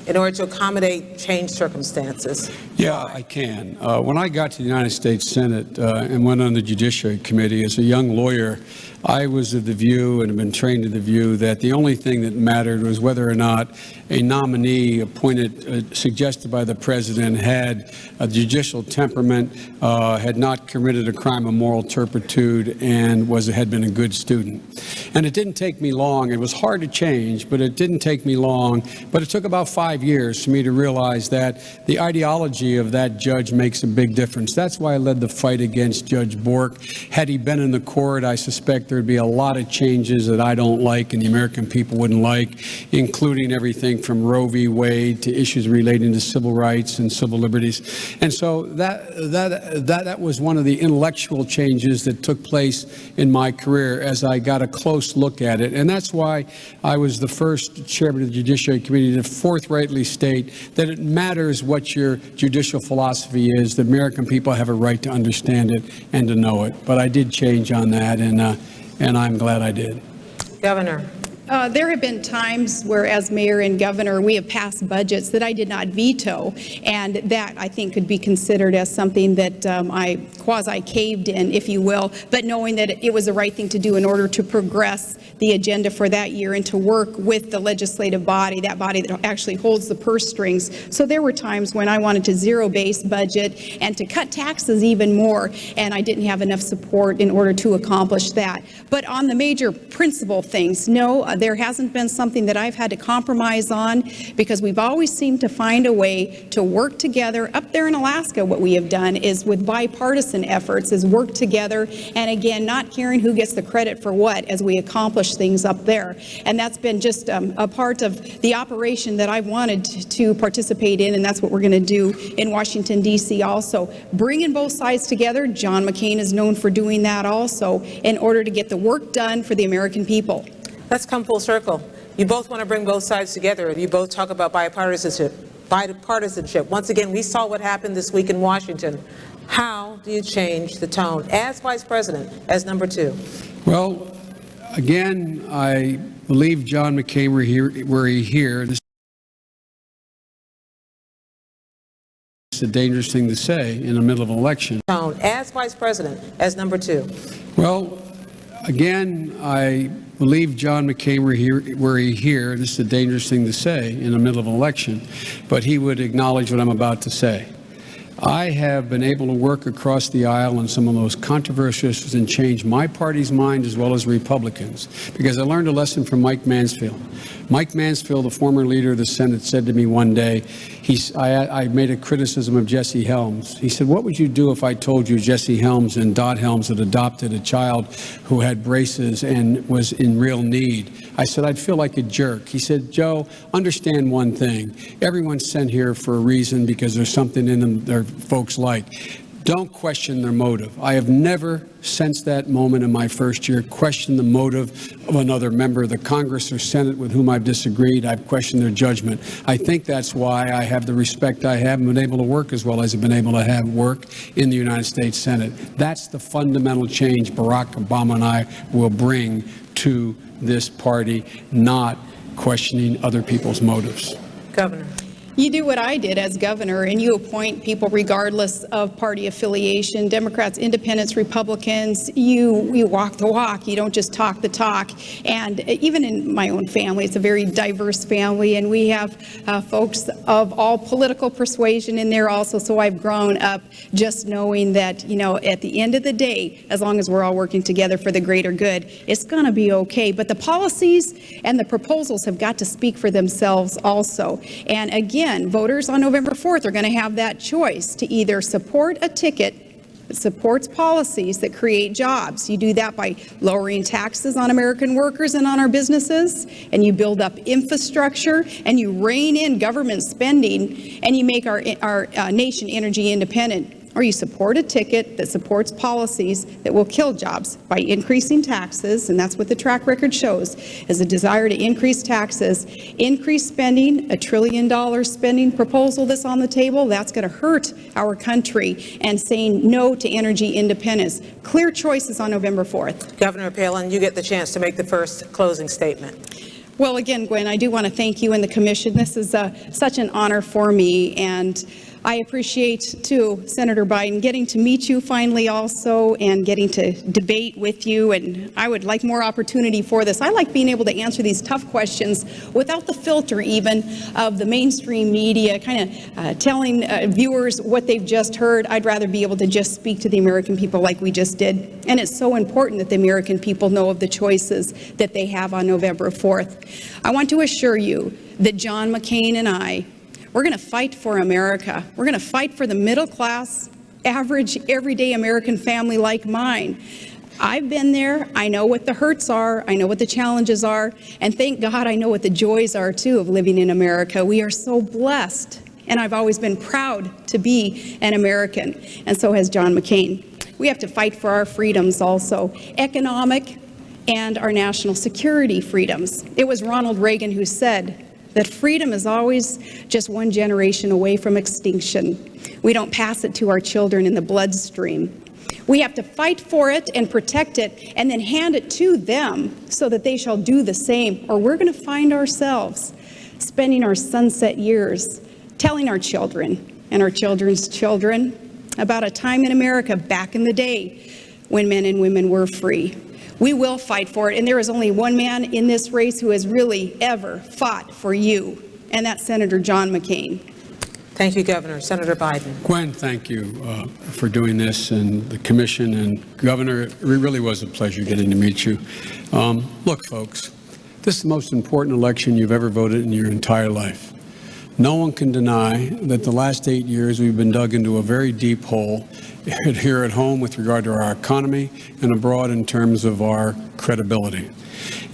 A: in order to accommodate changed circumstances?
C: Yeah, I can. When I got to the United States Senate and went on the Judiciary Committee as a young lawyer, I was of the view and have been trained to the view that the only thing that mattered was whether or not a nominee appointed, suggested by the president, had a judicial temperament, had not committed a crime of moral turpitude, and had been a good student. And it didn't take me long. It was hard to change, but it didn't take me long. But it took about 5 years for me to realize that the ideology of that judge makes a big difference. That's why I led the fight against Judge Bork. Had he been in the court, I suspect there'd be a lot of changes that I don't like and the American people wouldn't like, including everything from Roe v. Wade to issues relating to civil rights and civil liberties. And so that was one of the intellectual changes that took place in my career as I got a close look at it. And that's why I was the first chairman of the Judiciary Committee to forthrightly state that it matters what your judicial philosophy is. The American people have a right to understand it and to know it. But I did change on that, and I'm glad I did.
A: Governor.
B: There have been times where, as mayor and governor, we have passed budgets that I did not veto, and that I think could be considered as something that I quasi-caved in, if you will, but knowing that it was the right thing to do in order to progress the agenda for that year and to work with the legislative body, that body that actually holds the purse strings. So there were times when I wanted to zero-base budget and to cut taxes even more, and I didn't have enough support in order to accomplish that. But on the major principle things, no, there hasn't been something that I've had to compromise on, because we've always seemed to find a way to work together. Up there in Alaska, what we have done is, with bipartisan efforts, is work together, and again, not caring who gets the credit for what as we accomplish things up there. And that's been just a part of the operation that I wanted to participate in, and that's what we're going to do in Washington, D.C. also. Bringing both sides together, John McCain is known for doing that also, in order to get the work done for the American people.
A: Let's come full circle. You both want to bring both sides together. You both talk about bipartisanship. Once again, we saw what happened this week in Washington. How do you change the tone as vice president, as number 2?
C: Well, again, I believe John McCain were he here. This is a dangerous thing to say in the middle of an election.
A: Tone as vice president, as number 2.
C: Well, again, I believe John McCain were he here. This is a dangerous thing to say in the middle of an election, but he would acknowledge what I'm about to say. I have been able to work across the aisle on some of those controversial issues and change my party's mind as well as Republicans, because I learned a lesson from Mike Mansfield. Mike Mansfield, the former leader of the Senate, said to me one day, I made a criticism of Jesse Helms. He said, "What would you do if I told you Jesse Helms and Dot Helms had adopted a child who had braces and was in real need?" I said, "I'd feel like a jerk." He said, "Joe, understand one thing. Everyone's sent here for a reason, because there's something in them their folks like. Don't question their motive. I have never, since that moment in my first year, questioned the motive of another member of the Congress or Senate with whom I've disagreed. I've questioned their judgment. I think that's why I have the respect I have and been able to work as well as I've been able to have work in the United States Senate. That's the fundamental change Barack Obama and I will bring to this party, not questioning other people's motives.
A: Governor.
B: You do what I did as governor, and you appoint people regardless of party affiliation, Democrats, independents, Republicans. You walk the walk. You don't just talk the talk. And even in my own family, it's a very diverse family, and we have folks of all political persuasion in there also. So I've grown up just knowing that, you know, at the end of the day, as long as we're all working together for the greater good, it's going to be okay. But the policies and the proposals have got to speak for themselves also. And again, voters on November 4th are going to have that choice to either support a ticket that supports policies that create jobs. You do that by lowering taxes on American workers and on our businesses, and you build up infrastructure, and you rein in government spending, and you make our nation energy independent. Or you support a ticket that supports policies that will kill jobs by increasing taxes, and that's what the track record shows, is a desire to increase taxes, increase spending, $1 trillion spending proposal that's on the table. That's going to hurt our country, and saying no to energy independence. Clear choices on November 4th.
A: Governor Palin, you get the chance to make the first closing statement.
B: Well, again, Gwen, I do want to thank you and the commission. This is such an honor for me, and I appreciate, too, Senator Biden, getting to meet you finally also and getting to debate with you, and I would like more opportunity for this. I like being able to answer these tough questions without the filter even of the mainstream media kind of telling viewers what they've just heard. I'd rather be able to just speak to the American people like we just did, and it's so important that the American people know of the choices that they have on November 4th. I want to assure you that John McCain and I, we're going to fight for America. We're going to fight for the middle class, average, everyday American family like mine. I've been there. I know what the hurts are. I know what the challenges are. And thank God I know what the joys are, too, of living in America. We are so blessed. And I've always been proud to be an American. And so has John McCain. We have to fight for our freedoms also, economic and our national security freedoms. It was Ronald Reagan who said that freedom is always just one generation away from extinction. We don't pass it to our children in the bloodstream. We have to fight for it and protect it and then hand it to them so that they shall do the same, or we're going to find ourselves spending our sunset years telling our children and our children's children about a time in America back in the day when men and women were free. We will fight for it, and there is only one man in this race who has really ever fought for you, and that's Senator John McCain.
A: Thank you, Governor. Senator Biden.
C: Gwen, thank you for doing this, and the commission and Governor. It really was a pleasure getting to meet you. Look, folks, this is the most important election you've ever voted in your entire life. No one can deny that the last 8 years we've been dug into a very deep hole here at home with regard to our economy and abroad in terms of our credibility.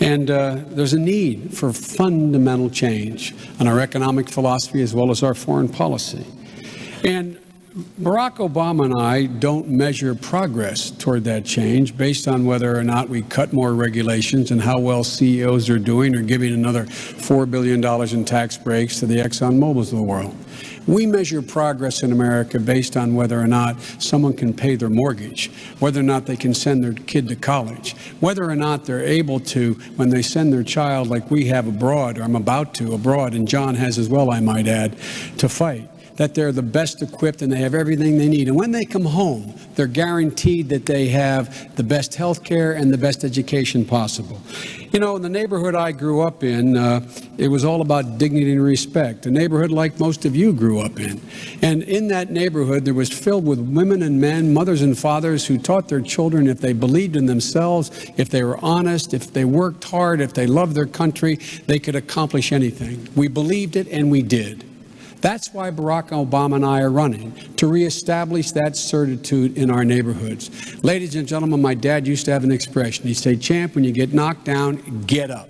C: And there's a need for fundamental change in our economic philosophy as well as our foreign policy. And Barack Obama and I don't measure progress toward that change based on whether or not we cut more regulations and how well CEOs are doing or giving another $4 billion in tax breaks to the Exxon Mobils of the world. We measure progress in America based on whether or not someone can pay their mortgage, whether or not they can send their kid to college, whether or not they're able to, when they send their child like we have abroad, or I'm about to abroad, and John has as well, I might add, to fight, that they're the best equipped and they have everything they need. And when they come home, they're guaranteed that they have the best health care and the best education possible. You know, in the neighborhood I grew up in, it was all about dignity and respect, a neighborhood like most of you grew up in. And in that neighborhood, there was filled with women and men, mothers and fathers who taught their children if they believed in themselves, if they were honest, if they worked hard, if they loved their country, they could accomplish anything. We believed it and we did. That's why Barack Obama and I are running, to reestablish that certitude in our neighborhoods. Ladies and gentlemen, my dad used to have an expression. He'd say, "Champ, when you get knocked down, get up."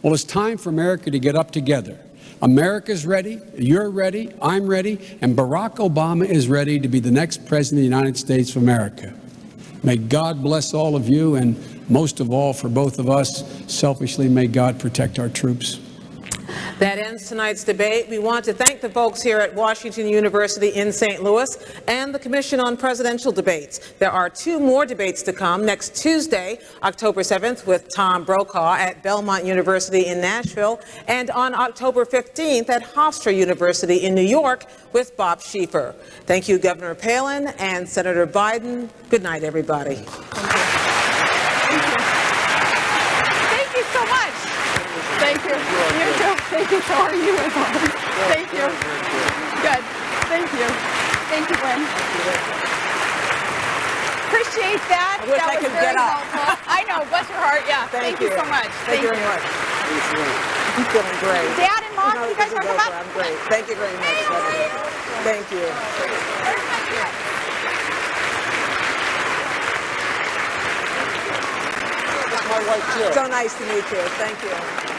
C: Well, it's time for America to get up together America's ready, you're ready, I'm ready, and Barack Obama is ready to be the next president of the United States of America. May God bless all of you, and most of all, for both of us, selfishly, may God protect our troops.
A: That ends tonight's debate. We want to thank the folks here at Washington University in St. Louis and the Commission on Presidential Debates. There are 2 more debates to come next Tuesday, October 7th, with Tom Brokaw at Belmont University in Nashville, and on October 15th at Hofstra University in New York with Bob Schieffer. Thank you, Governor Palin and Senator Biden. Good night, everybody.
B: Thank you so much. Thank you. You too. Thank you. So are you as always. Thank you. Good. Thank you. Thank you, Gwen. Appreciate that.
A: I wish
B: that
A: I
B: was
A: could
B: very
A: get up.
B: helpful. I know. Bless your heart. Yeah. Thank you so much.
A: Thank you very much. I'm feeling great.
B: Dad and Mom, you guys want to come up?
A: I'm great. Thank you very much. Thank you.
D: My wife, too.
A: So nice to meet you. Thank you.